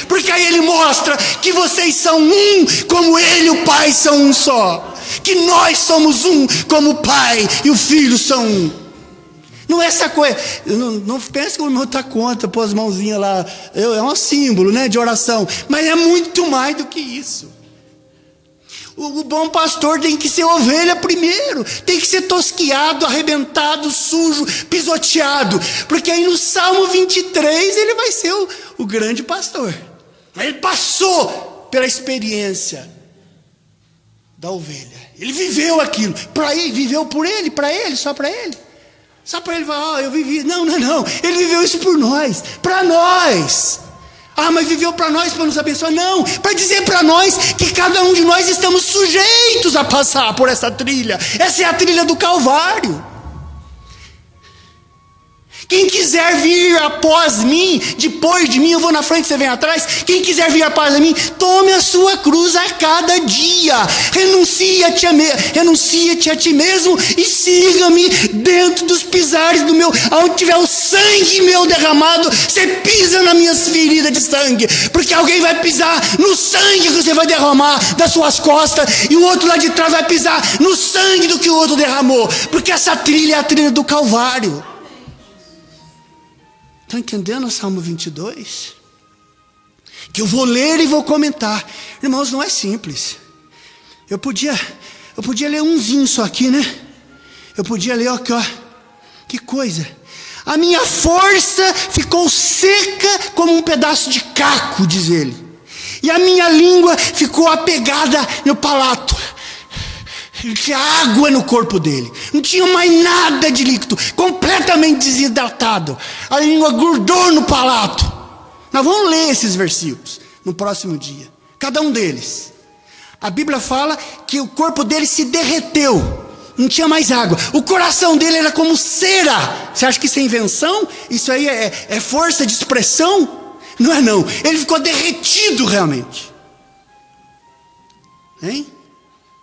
Porque aí ele mostra que vocês são um, como ele e o Pai são um só. Que nós somos um, como o Pai e o Filho são um. Não é essa coisa, não pense que o irmão está contra, pôr as mãozinhas lá. É um símbolo, né, de oração. Mas é muito mais do que isso. O bom pastor tem que ser ovelha primeiro. Tem que ser tosquiado, arrebentado, sujo, pisoteado. Porque aí no Salmo 23 ele vai ser o grande pastor. Mas ele passou pela experiência da ovelha. Ele viveu aquilo. Para ele, viveu por ele, para ele, só para ele. Só para ele falar, eu vivi. Não. Ele viveu isso por nós, para nós. Mas viveu para nós, para nos abençoar? Não, para dizer para nós que cada um de nós estamos sujeitos a passar por essa trilha. Essa é a trilha do Calvário. Quem quiser vir após mim, depois de mim, eu vou na frente, você vem atrás. Quem quiser vir após mim, tome a sua cruz a cada dia. Renuncia-te a ti mesmo e siga-me dentro dos pisares do meu. Onde tiver o sangue meu derramado, você pisa nas minhas feridas de sangue. Porque alguém vai pisar no sangue que você vai derramar das suas costas, e o outro lá de trás vai pisar no sangue do que o outro derramou. Porque essa trilha é a trilha do Calvário. Estão entendendo o Salmo 22? Que eu vou ler e vou comentar. Irmãos, não é simples. Eu podia ler umzinho só aqui, né? Eu podia ler aqui, ó. Que coisa. A minha força ficou seca como um pedaço de caco, diz ele. E a minha língua ficou apegada no palato. Tinha água no corpo dele, não tinha mais nada de líquido, completamente desidratado. A língua grudou no palato. Nós vamos ler esses versículos no próximo dia, cada um deles. A Bíblia fala que o corpo dele se derreteu, não tinha mais água. O coração dele era como cera. Você acha que isso é invenção? Isso aí é força de expressão? Não é não, ele ficou derretido realmente. Hein?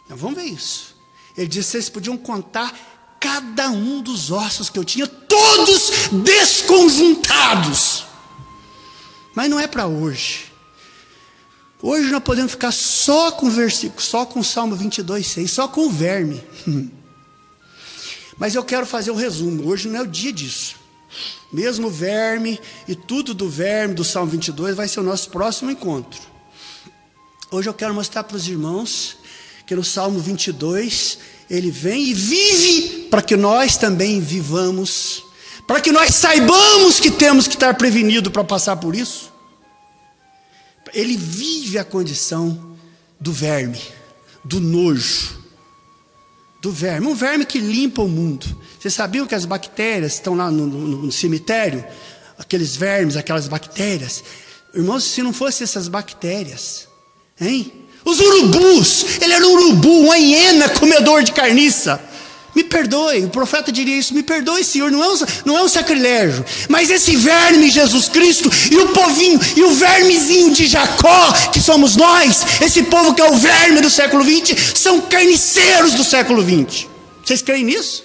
Então vamos ver isso. Ele disse, vocês podiam contar cada um dos ossos que eu tinha, todos desconjuntados. Mas não é para hoje. Hoje nós podemos ficar só com o versículo, só com o Salmo 22:6, só com o verme. Mas eu quero fazer um resumo. Hoje não é o dia disso. Mesmo o verme e tudo do verme do Salmo 22 vai ser o nosso próximo encontro. Hoje eu quero mostrar para os irmãos que no Salmo 22, ele vem e vive para que nós também vivamos, para que nós saibamos que temos que estar prevenidos para passar por isso. Ele vive a condição do verme, do nojo, do verme, um verme que limpa o mundo. Vocês sabiam que as bactérias estão lá no cemitério? Aqueles vermes, aquelas bactérias. Irmãos, se não fossem essas bactérias, hein? Os urubus, ele era um urubu, uma hiena comedor de carniça. Me perdoe, o profeta diria isso, me perdoe, Senhor, não é um sacrilégio. Mas esse verme, Jesus Cristo, e o povinho, e o vermezinho de Jacó, que somos nós, esse povo que é o verme do século XX, são carniceiros do século XX. Vocês creem nisso?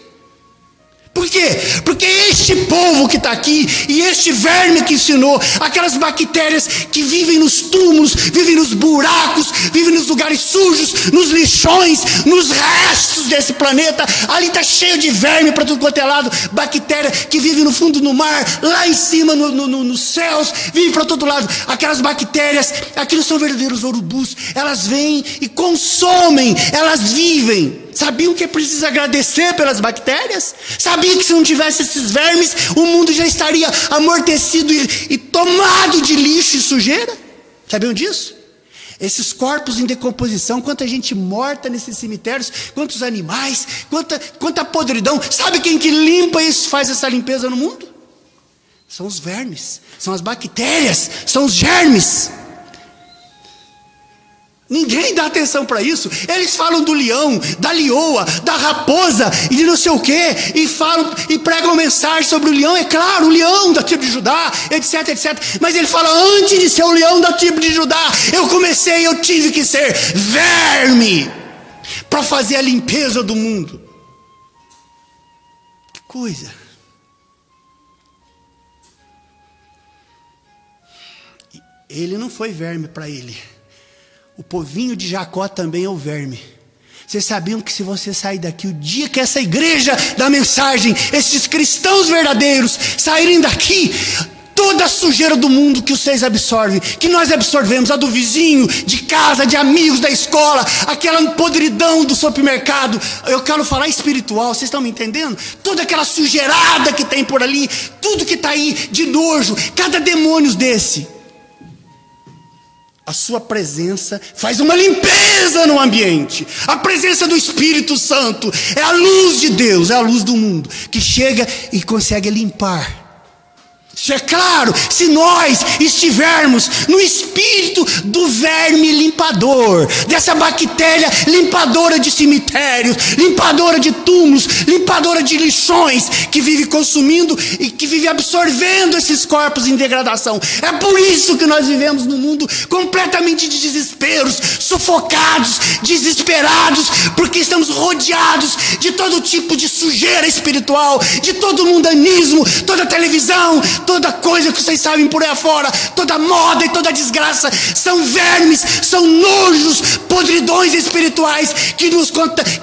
Por quê? Porque este povo que está aqui, e este verme que ensinou, aquelas bactérias que vivem nos túmulos, vivem nos buracos, vivem nos lugares sujos, nos lixões, nos restos desse planeta, ali está cheio de verme para tudo quanto é lado, bactéria que vive no fundo do mar, lá em cima nos céus, vive para todo lado. Aquelas bactérias, aquilo são verdadeiros urubus, elas vêm e consomem, elas vivem. Sabiam que é preciso agradecer pelas bactérias? Sabiam que se não tivesse esses vermes, o mundo já estaria amortecido e tomado de lixo e sujeira? Sabiam disso? Esses corpos em decomposição, quanta gente morta nesses cemitérios, quantos animais, quanta podridão. Sabe quem que limpa isso, faz essa limpeza no mundo? São os vermes, são as bactérias, são os germes. Ninguém dá atenção para isso. Eles falam do leão, da leoa, da raposa e de não sei o quê, e falam e pregam mensagem sobre o leão. É claro, o leão da tribo de Judá, etc, etc. Mas ele fala, antes de ser o leão da tribo de Judá, eu tive que ser verme para fazer a limpeza do mundo. Que coisa. Ele não foi verme para ele. O povinho de Jacó também é o verme. Vocês sabiam que se você sair daqui, o dia que essa igreja da mensagem, esses cristãos verdadeiros saírem daqui, toda a sujeira do mundo que vocês absorvem, que nós absorvemos, a do vizinho, de casa, de amigos, da escola, aquela podridão do supermercado, eu quero falar espiritual, vocês estão me entendendo? Toda aquela sujeirada que tem por ali, tudo que está aí de nojo, cada demônio desse, a sua presença faz uma limpeza no ambiente. A presença do Espírito Santo é a luz de Deus, é a luz do mundo, que chega e consegue limpar. Isso é claro, se nós estivermos no espírito do verme limpador, dessa bactéria limpadora de cemitérios, limpadora de túmulos, limpadora de lixões, que vive consumindo e que vive absorvendo esses corpos em degradação. É por isso que nós vivemos num mundo completamente de desesperos, sufocados, desesperados, porque estamos rodeados de todo tipo de sujeira espiritual, de todo mundanismo, toda televisão, toda coisa que vocês sabem por aí afora, toda moda e toda desgraça, são vermes, são nojos, podridões espirituais que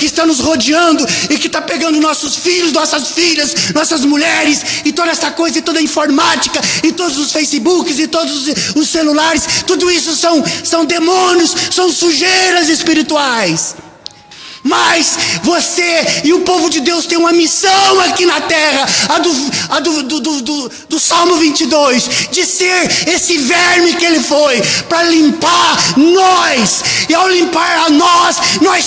estão nos rodeando e que está pegando nossos filhos, nossas filhas, nossas mulheres e toda essa coisa, e toda a informática e todos os Facebooks e todos os celulares, tudo isso são demônios, são sujeiras espirituais. Mas você e o povo de Deus tem uma missão aqui na terra, do Salmo 22, de ser esse verme que ele foi, para limpar nós. E ao limpar a nós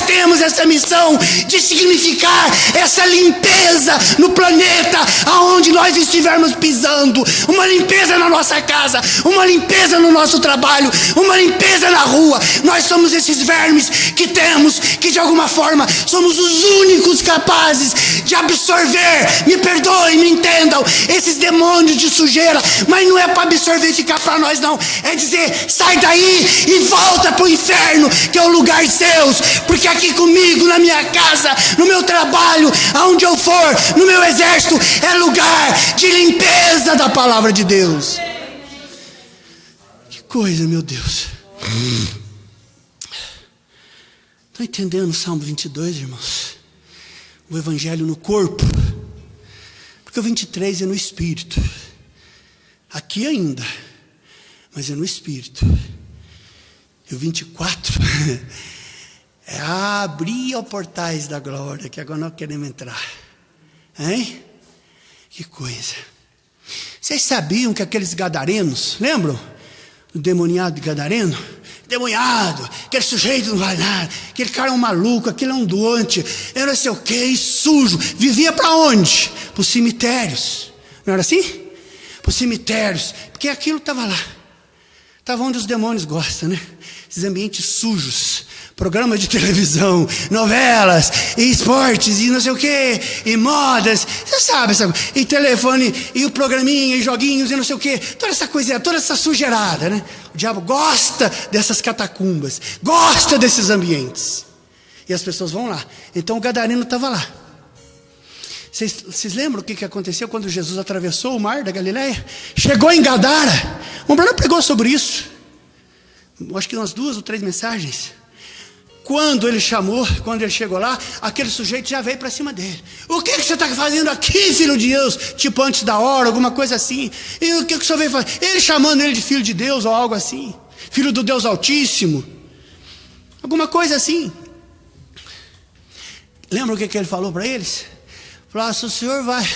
temos essa missão de significar essa limpeza no planeta, aonde nós estivermos pisando. Uma limpeza na nossa casa, uma limpeza no nosso trabalho, uma limpeza na rua. Nós somos esses vermes que de alguma forma somos os únicos capazes de absorver, me perdoem, me entendam, esses demônios de sujeira. Mas não é para absorver e ficar para nós, não. É dizer, sai daí e volta para o inferno, que é o lugar seus. Porque aqui comigo, na minha casa, no meu trabalho, aonde eu for, no meu exército, é lugar de limpeza da palavra de Deus. Que coisa, meu Deus. Estão entendendo o Salmo 22, irmãos? O Evangelho no corpo. Porque o 23 é no Espírito. Aqui ainda, mas é no Espírito. E o 24 é abrir os portais da glória, que agora nós queremos entrar. Hein? Que coisa. Vocês sabiam que aqueles gadarenos, lembram? O demoniado de Gadareno? Demoniado, aquele sujeito não vai nada, aquele cara é um maluco, aquele é um doente, eu não sei o que, e sujo. Vivia para onde? Para os cemitérios. Não era assim? Para os cemitérios, porque aquilo estava lá. Estava onde os demônios gostam, né? Esses ambientes sujos. Programas de televisão, novelas, e esportes, e não sei o que, e modas, você sabe, e telefone, e o programinha, e joguinhos, e não sei o que, toda essa coisa, toda essa sujeirada, né? O diabo gosta dessas catacumbas, gosta desses ambientes, e as pessoas vão lá. Então o gadareno estava lá. Vocês lembram o que aconteceu quando Jesus atravessou o mar da Galileia? Chegou em Gadara. O Bruno pregou sobre isso. Acho que umas 2 ou 3 mensagens. Quando ele chegou lá, aquele sujeito já veio para cima dele. O que você está fazendo aqui, filho de Deus? Tipo antes da hora, alguma coisa assim. E o que o senhor veio fazer? Ele chamando ele de filho de Deus ou algo assim. Filho do Deus Altíssimo. Alguma coisa assim. Lembra o que ele falou para eles? Falou, se o senhor vai...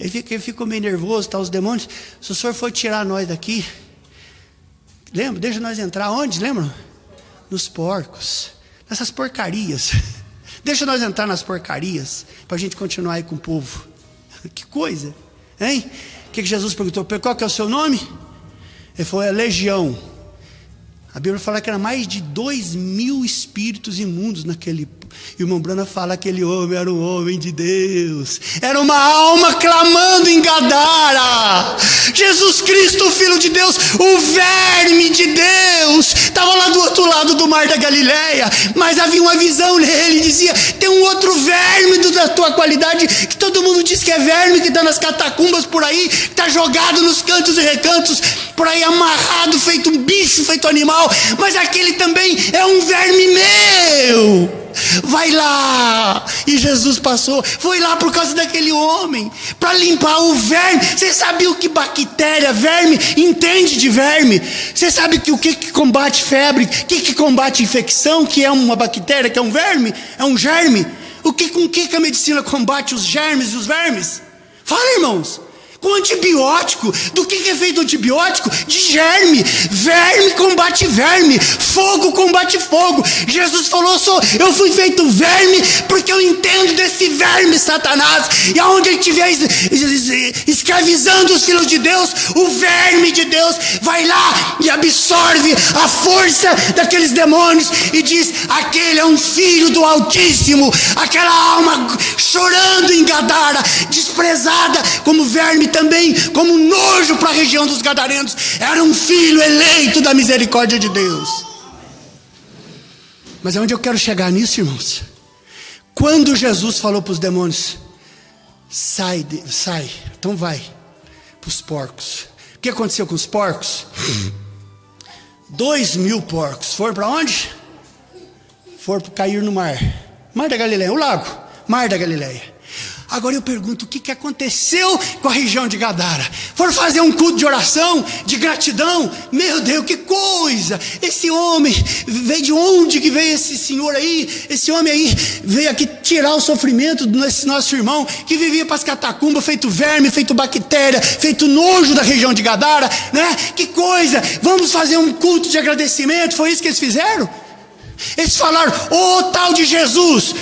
Ele ficou meio nervoso, tá, os demônios. Se o senhor for tirar nós daqui... Lembra? Deixa nós entrar onde? Lembra? Nos porcos. Nessas porcarias. Deixa nós entrar nas porcarias. Para a gente continuar aí com o povo. Que coisa. Hein? O que Jesus perguntou? Qual que é o seu nome? Ele falou, é Legião. A Bíblia fala que era mais de 2.000 espíritos imundos naquele... E o irmão Brana fala que aquele homem era um homem de Deus. Era uma alma clamando em Gadara. Jesus Cristo, o Filho de Deus, o verme de Deus, estava lá do outro lado do mar da Galileia. Mas havia uma visão nele, dizia, tem um outro verme da tua qualidade, que todo mundo diz que é verme, que está nas catacumbas por aí, que está jogado nos cantos e recantos, por aí amarrado, feito um bicho, feito animal. Mas aquele também é um verme meu. Vai lá. E Jesus passou, foi lá por causa daquele homem, para limpar o verme. Você sabe o que bactéria, verme, entende de verme? Você sabe o que combate febre, o que combate infecção, que é uma bactéria, que é um verme, é um germe? Com que a medicina combate os germes e os vermes? Fala, irmãos. Com antibiótico. Do que é feito antibiótico? De germe. Verme combate verme. Fogo combate fogo. Jesus falou, eu fui feito verme porque eu entendo desse verme, Satanás. E aonde ele estiver escravizando os filhos de Deus, o verme de Deus vai lá e absorve a força daqueles demônios e diz, aquele é um filho do Altíssimo. Aquela alma chorando em Gadara, desprezada como verme também, como nojo para a região dos gadarenos, era um filho eleito da misericórdia de Deus. Mas é onde eu quero chegar nisso, irmãos. Quando Jesus falou para os demônios, sai, então vai para os porcos. O que aconteceu com os porcos? 2.000 porcos foram para onde? Foram cair no mar da Galileia, o lago, mar da Galileia. Agora eu pergunto, o que aconteceu com a região de Gadara? Foram fazer um culto de oração, de gratidão? Meu Deus, que coisa! Esse homem, veio de onde que veio esse senhor aí? Esse homem aí veio aqui tirar o sofrimento desse nosso irmão, que vivia para as catacumbas, feito verme, feito bactéria, feito nojo da região de Gadara, né? Que coisa! Vamos fazer um culto de agradecimento, foi isso que eles fizeram? Eles falaram, tal de Jesus,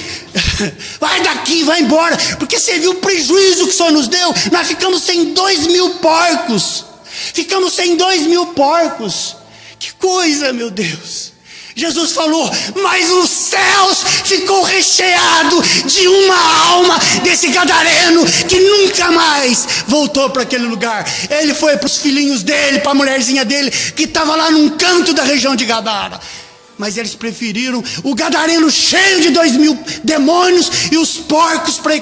vai daqui, vai embora, porque você viu o prejuízo que o Senhor nos deu. Nós ficamos sem 2.000 porcos. Ficamos sem 2.000 porcos. Que coisa, meu Deus. Jesus falou, mas os céus ficou recheado de uma alma desse gadareno que nunca mais voltou para aquele lugar. Ele foi para os filhinhos dele, para a mulherzinha dele, que estava lá num canto da região de Gadara. Mas eles preferiram o gadareno cheio de 2.000 demônios e os porcos para a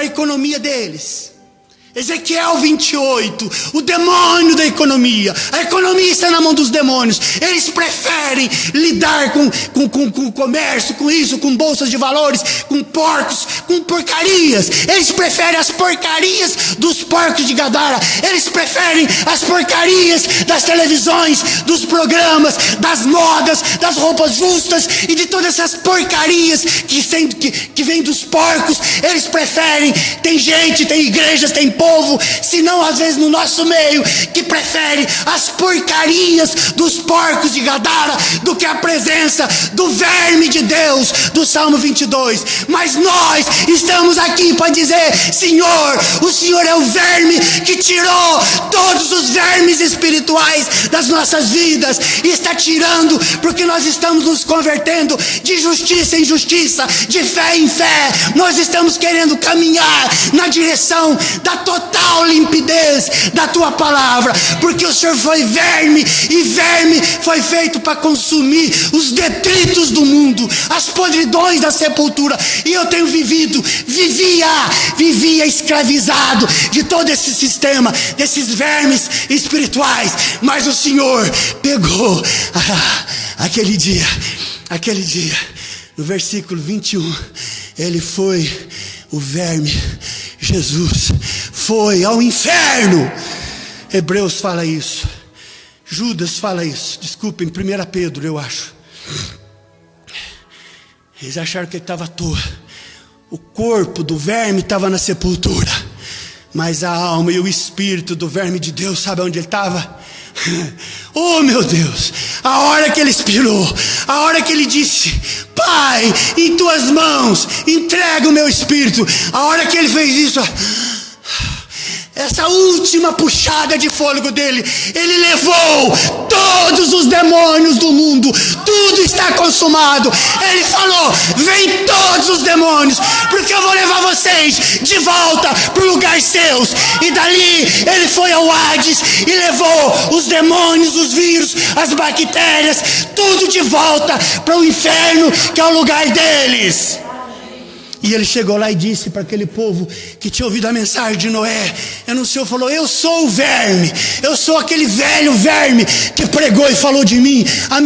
economia deles. Ezequiel 28, o demônio da economia. A economia está na mão dos demônios. Eles preferem lidar com comércio, com isso, com bolsas de valores, com porcos, com porcarias. Eles preferem as porcarias dos porcos de Gadara. Eles preferem as porcarias das televisões, dos programas, das modas, das roupas justas e de todas essas porcarias que vêm dos porcos. Eles preferem. Tem gente, tem igrejas, tem povo, se não às vezes no nosso meio, que prefere as porcarias dos porcos de Gadara do que a presença do verme de Deus, do Salmo 22. Mas nós estamos aqui para dizer, Senhor, o Senhor é o verme que tirou todos os vermes espirituais das nossas vidas e está tirando, porque nós estamos nos convertendo de justiça em justiça, de fé em fé. Nós estamos querendo caminhar na direção da total limpidez da tua palavra, porque o Senhor foi verme, e verme foi feito para consumir os detritos do mundo, as podridões da sepultura. E eu tenho vivia escravizado de todo esse sistema, desses vermes espirituais. Mas o Senhor pegou aquele dia, no versículo 21, ele foi, o verme, Jesus, foi ao inferno. Hebreus fala isso, Judas fala isso, desculpem, 1 Pedro, eu acho. Eles acharam que ele estava à toa. O corpo do verme estava na sepultura, mas a alma e o espírito do verme de Deus, sabe onde ele estava? Oh meu Deus, a hora que ele expirou, a hora que ele disse: Pai, em tuas mãos entrega o meu espírito, a hora que ele fez isso, essa última puxada de fôlego dele, ele levou todos os demônios do mundo. Tudo está consumado. Ele falou: vem todos os demônios, porque eu vou levar vocês de volta para o lugar seus. E dali ele foi ao Hades e levou os demônios, os vírus, as bactérias, tudo de volta para o inferno, que é o lugar deles. E ele chegou lá e disse para aquele povo que tinha ouvido a mensagem de Noé, anunciou, falou: eu sou o verme, eu sou aquele velho verme que pregou e falou de mim há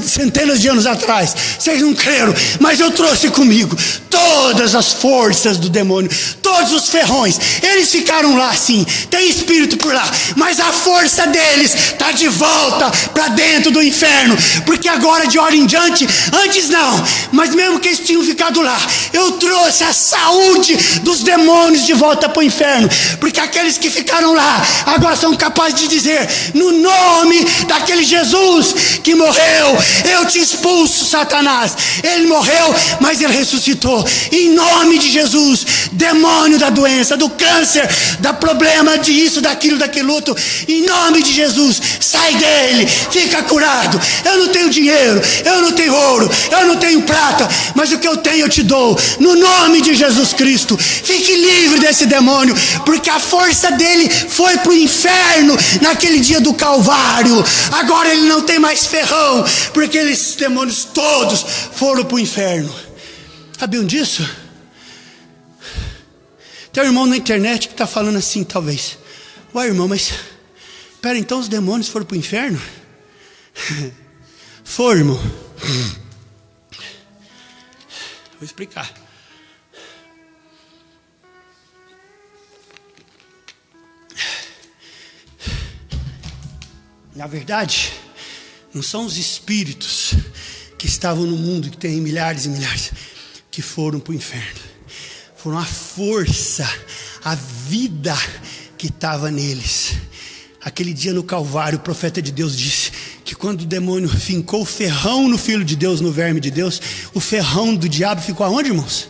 centenas de anos atrás. Vocês não creram, mas eu trouxe comigo todas as forças do demônio, todos os ferrões. Eles ficaram lá sim, tem espírito por lá, mas a força deles está de volta para dentro do inferno, porque agora de hora em diante, antes não, mas mesmo que eles tinham ficado lá, eu trouxe a saúde dos demônios de volta para o inferno, porque aqueles que ficaram lá agora são capazes de dizer: no nome daquele Jesus que morreu, eu te expulso, Satanás. Ele morreu, mas ele ressuscitou. Em nome de Jesus, demônio da doença, do câncer, do problema disso, daquilo, daquele outro, em nome de Jesus, sai dele, fica curado. Eu não tenho dinheiro, eu não tenho ouro, eu não tenho prata, mas o que eu tenho eu te dou. No nome de Jesus Cristo, fique livre desse demônio, porque a força dele foi para o inferno naquele dia do Calvário. Agora ele não tem mais ferrão, porque esses demônios todos foram para o inferno. Sabiam disso? Tem um irmão na internet que está falando assim, talvez: uai, irmão, mas espera, então os demônios foram para o inferno? Foram, irmão. Vou explicar. Na verdade, não são os espíritos que estavam no mundo, que tem milhares e milhares, que foram para o inferno. Foram a força, a vida que estava neles. Aquele dia no Calvário, o profeta de Deus disse que quando o demônio fincou o ferrão no Filho de Deus, no verme de Deus, o ferrão do diabo ficou aonde, irmãos?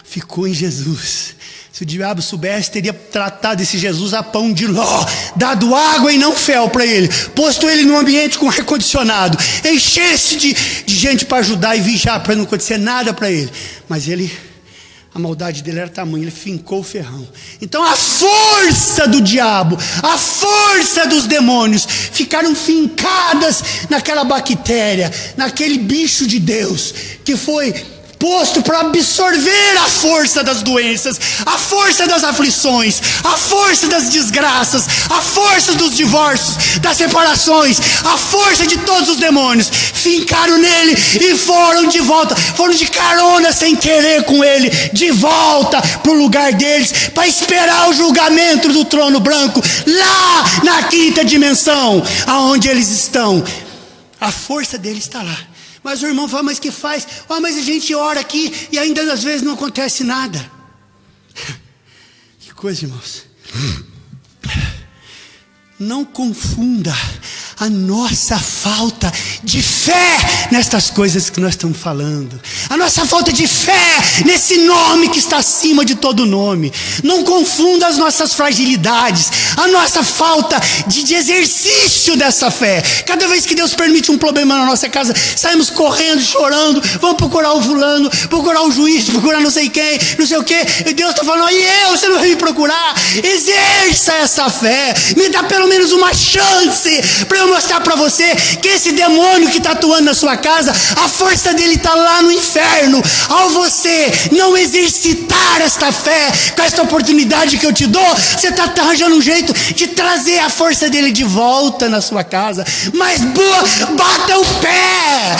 Ficou em Jesus. Se o diabo soubesse, teria tratado esse Jesus a pão de ló, dado água e não fel para ele, posto ele num ambiente com ar-condicionado, enchesse de gente para ajudar e vigiar, para não acontecer nada para ele. Mas ele, a maldade dele era tamanha, ele fincou o ferrão. Então a força do diabo, a força dos demônios ficaram fincadas naquela bactéria, naquele bicho de Deus, que foi posto para absorver a força das doenças, a força das aflições, a força das desgraças, a força dos divórcios, das separações, a força de todos os demônios. Fincaram nele e foram de volta, foram de carona sem querer com ele, de volta para o lugar deles, para esperar o julgamento do trono branco, lá na quinta dimensão, aonde eles estão. A força dele está lá. Mas o irmão fala: mas que faz? Mas a gente ora aqui e ainda às vezes não acontece nada. Que coisa, irmãos. Não confunda a nossa falta de fé nestas coisas que nós estamos falando, a nossa falta de fé nesse nome que está acima de todo nome. Não confunda as nossas fragilidades, a nossa falta de exercício dessa fé. Cada vez que Deus permite um problema na nossa casa, saímos correndo, chorando, vamos procurar o fulano, procurar o juiz, procurar não sei quem, não sei o que, e Deus está falando, você não vai me procurar? Exerça essa fé, me dá pelo menos uma chance para eu mostrar para você que esse demônio que está atuando na sua casa, a força dele está lá no inferno. Ao você não exercitar esta fé, com esta oportunidade que eu te dou, você está arranjando um jeito de trazer a força dele de volta na sua casa. Mas bata o pé,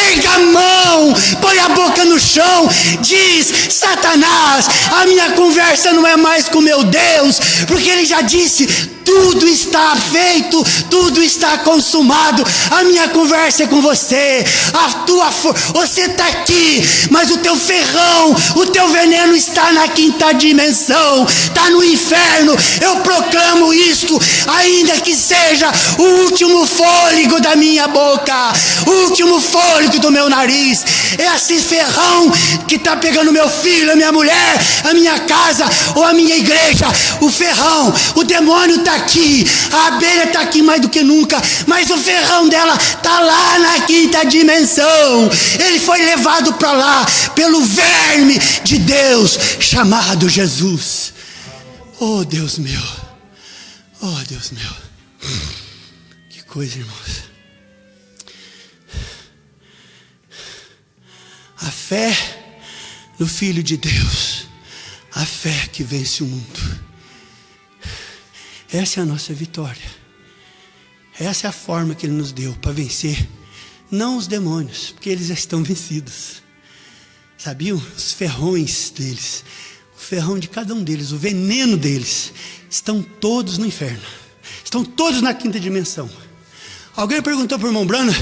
erga a mão, põe a boca no chão, diz: Satanás, a minha conversa não é mais com meu Deus, porque ele já disse: tudo está feito, tudo está consumado. A minha conversa é com você. Você está aqui, mas o teu ferrão, o teu veneno está na quinta dimensão, está no inferno. Eu proclamo isto, ainda que seja o último fôlego da minha boca, o último fôlego do meu nariz. Esse ferrão que está pegando meu filho, a minha mulher, a minha casa ou a minha igreja, o ferrão, o demônio está aqui, a abelha está aqui mais do que nunca, mas o ferrão dela está lá na quinta dimensão. Ele foi levado para lá pelo verme de Deus chamado Jesus. Oh Deus meu, oh Deus meu, que coisa, irmãos. A fé no Filho de Deus, a fé que vence o mundo. Essa é a nossa vitória. Essa é a forma que Ele nos deu para vencer, não os demônios, porque eles já estão vencidos. Sabiam? Os ferrões deles, o ferrão de cada um deles, o veneno deles, estão todos no inferno, estão todos na quinta dimensão. Alguém perguntou para o irmão Brana,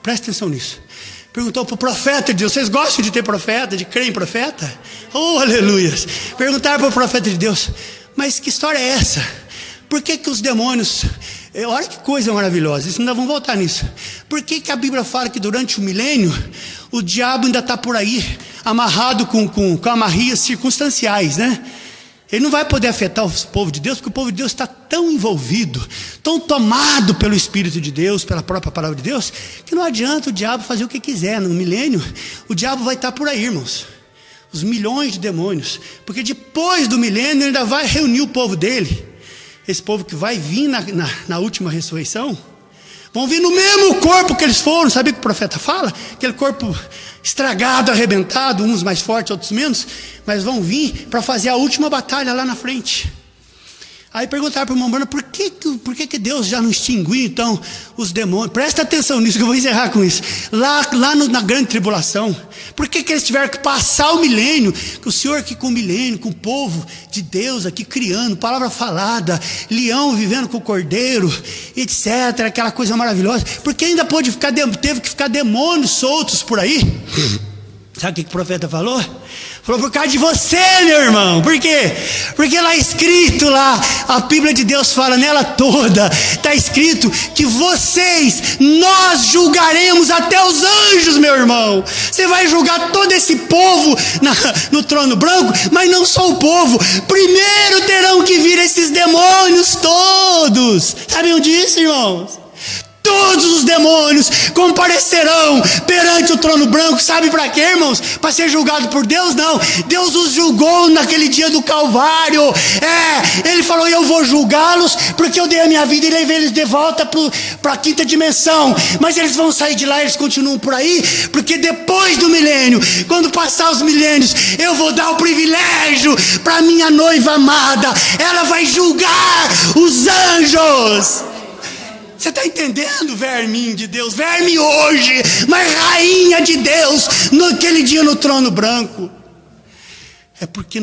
presta atenção nisso, perguntou para o profeta de Deus: vocês gostam de ter profeta, de crer em profeta? Oh, aleluias! Perguntaram para o profeta de Deus: mas que história é essa? Por que os demônios... Olha que coisa maravilhosa, isso ainda vamos voltar nisso. Por que a Bíblia fala que durante o milênio o diabo ainda está por aí, amarrado com amarrias circunstanciais, né? Ele não vai poder afetar o povo de Deus, porque o povo de Deus está tão envolvido, tão tomado pelo Espírito de Deus, pela própria palavra de Deus, que não adianta o diabo fazer o que quiser. No milênio, o diabo vai estar por aí, irmãos. Os milhões de demônios, porque depois do milênio ele ainda vai reunir o povo dele. Esse povo que vai vir na última ressurreição, vão vir no mesmo corpo que eles foram. Sabe o que o profeta fala? Aquele corpo estragado, arrebentado, uns mais fortes, outros menos, mas vão vir para fazer a última batalha lá na frente. Aí perguntaram para o irmão Bruno: por que Deus já não extinguiu então os demônios? Presta atenção nisso que eu vou encerrar com isso. Lá na grande tribulação, por que eles tiveram que passar o milênio? Que o Senhor aqui com o milênio, com o povo de Deus aqui criando, palavra falada, leão vivendo com o cordeiro, etc, aquela coisa maravilhosa. Porque ainda teve que ficar demônios soltos por aí. Sabe o que o profeta falou? Falou: por causa de você, meu irmão. Por quê? Porque lá escrito, a Bíblia de Deus fala nela toda, está escrito que nós julgaremos até os anjos, meu irmão. Você vai julgar todo esse povo no trono branco, mas não só o povo. Primeiro terão que vir esses demônios todos. Sabiam disso, irmãos? Todos os demônios comparecerão perante o trono branco. Sabe para quê, irmãos? Para ser julgado por Deus? Não. Deus os julgou naquele dia do Calvário. Ele falou: eu vou julgá-los porque eu dei a minha vida e levei eles de volta para a quinta dimensão. Mas eles vão sair de lá, eles continuam por aí, porque depois do milênio, quando passar os milênios, eu vou dar o privilégio para minha noiva amada. Ela vai julgar os anjos. Você está entendendo, verminho de Deus? Verme hoje, mas rainha de Deus naquele dia no trono branco. É porque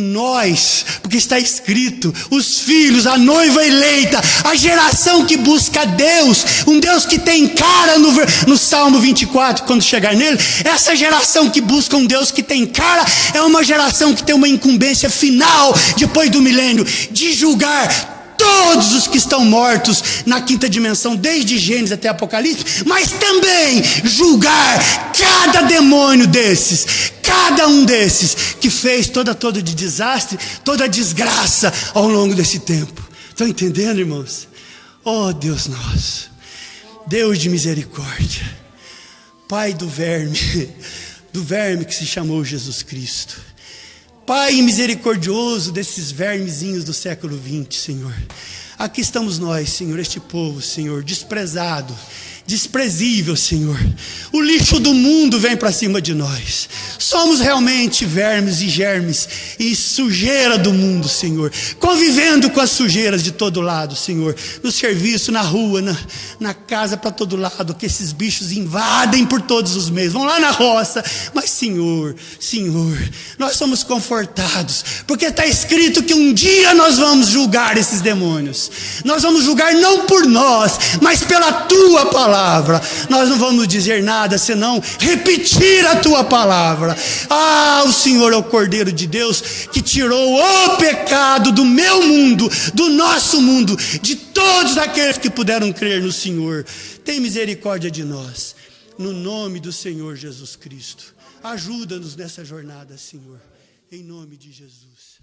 está escrito, os filhos, a noiva eleita, a geração que busca Deus, um Deus que tem cara no Salmo 24, quando chegar nele. Essa geração que busca um Deus que tem cara, é uma geração que tem uma incumbência final, depois do milênio, de julgar todos os que estão mortos na quinta dimensão, desde Gênesis até Apocalipse, mas também julgar cada demônio desses, cada um desses que fez todo de desastre, toda desgraça ao longo desse tempo. Estão entendendo, irmãos? Oh, Deus nosso, Deus de misericórdia, Pai do verme que se chamou Jesus Cristo, Pai misericordioso desses vermezinhos do século 20, Senhor. Aqui estamos nós, Senhor, este povo, Senhor, desprezado, desprezível, Senhor. O lixo do mundo vem para cima de nós. Somos realmente vermes e germes e sujeira do mundo, Senhor, convivendo com as sujeiras de todo lado, Senhor, no serviço, na rua, na casa, para todo lado, que esses bichos invadem por todos os meios, vão lá na roça, mas Senhor, nós somos confortados, porque está escrito que um dia nós vamos julgar esses demônios. Nós vamos julgar não por nós, mas pela Tua palavra. Nós não vamos dizer nada senão repetir a Tua palavra. O Senhor é o Cordeiro de Deus que tirou o pecado do meu mundo, do nosso mundo, de todos aqueles que puderam crer no Senhor. Tem misericórdia de nós, no nome do Senhor Jesus Cristo. Ajuda-nos nessa jornada, Senhor, em nome de Jesus.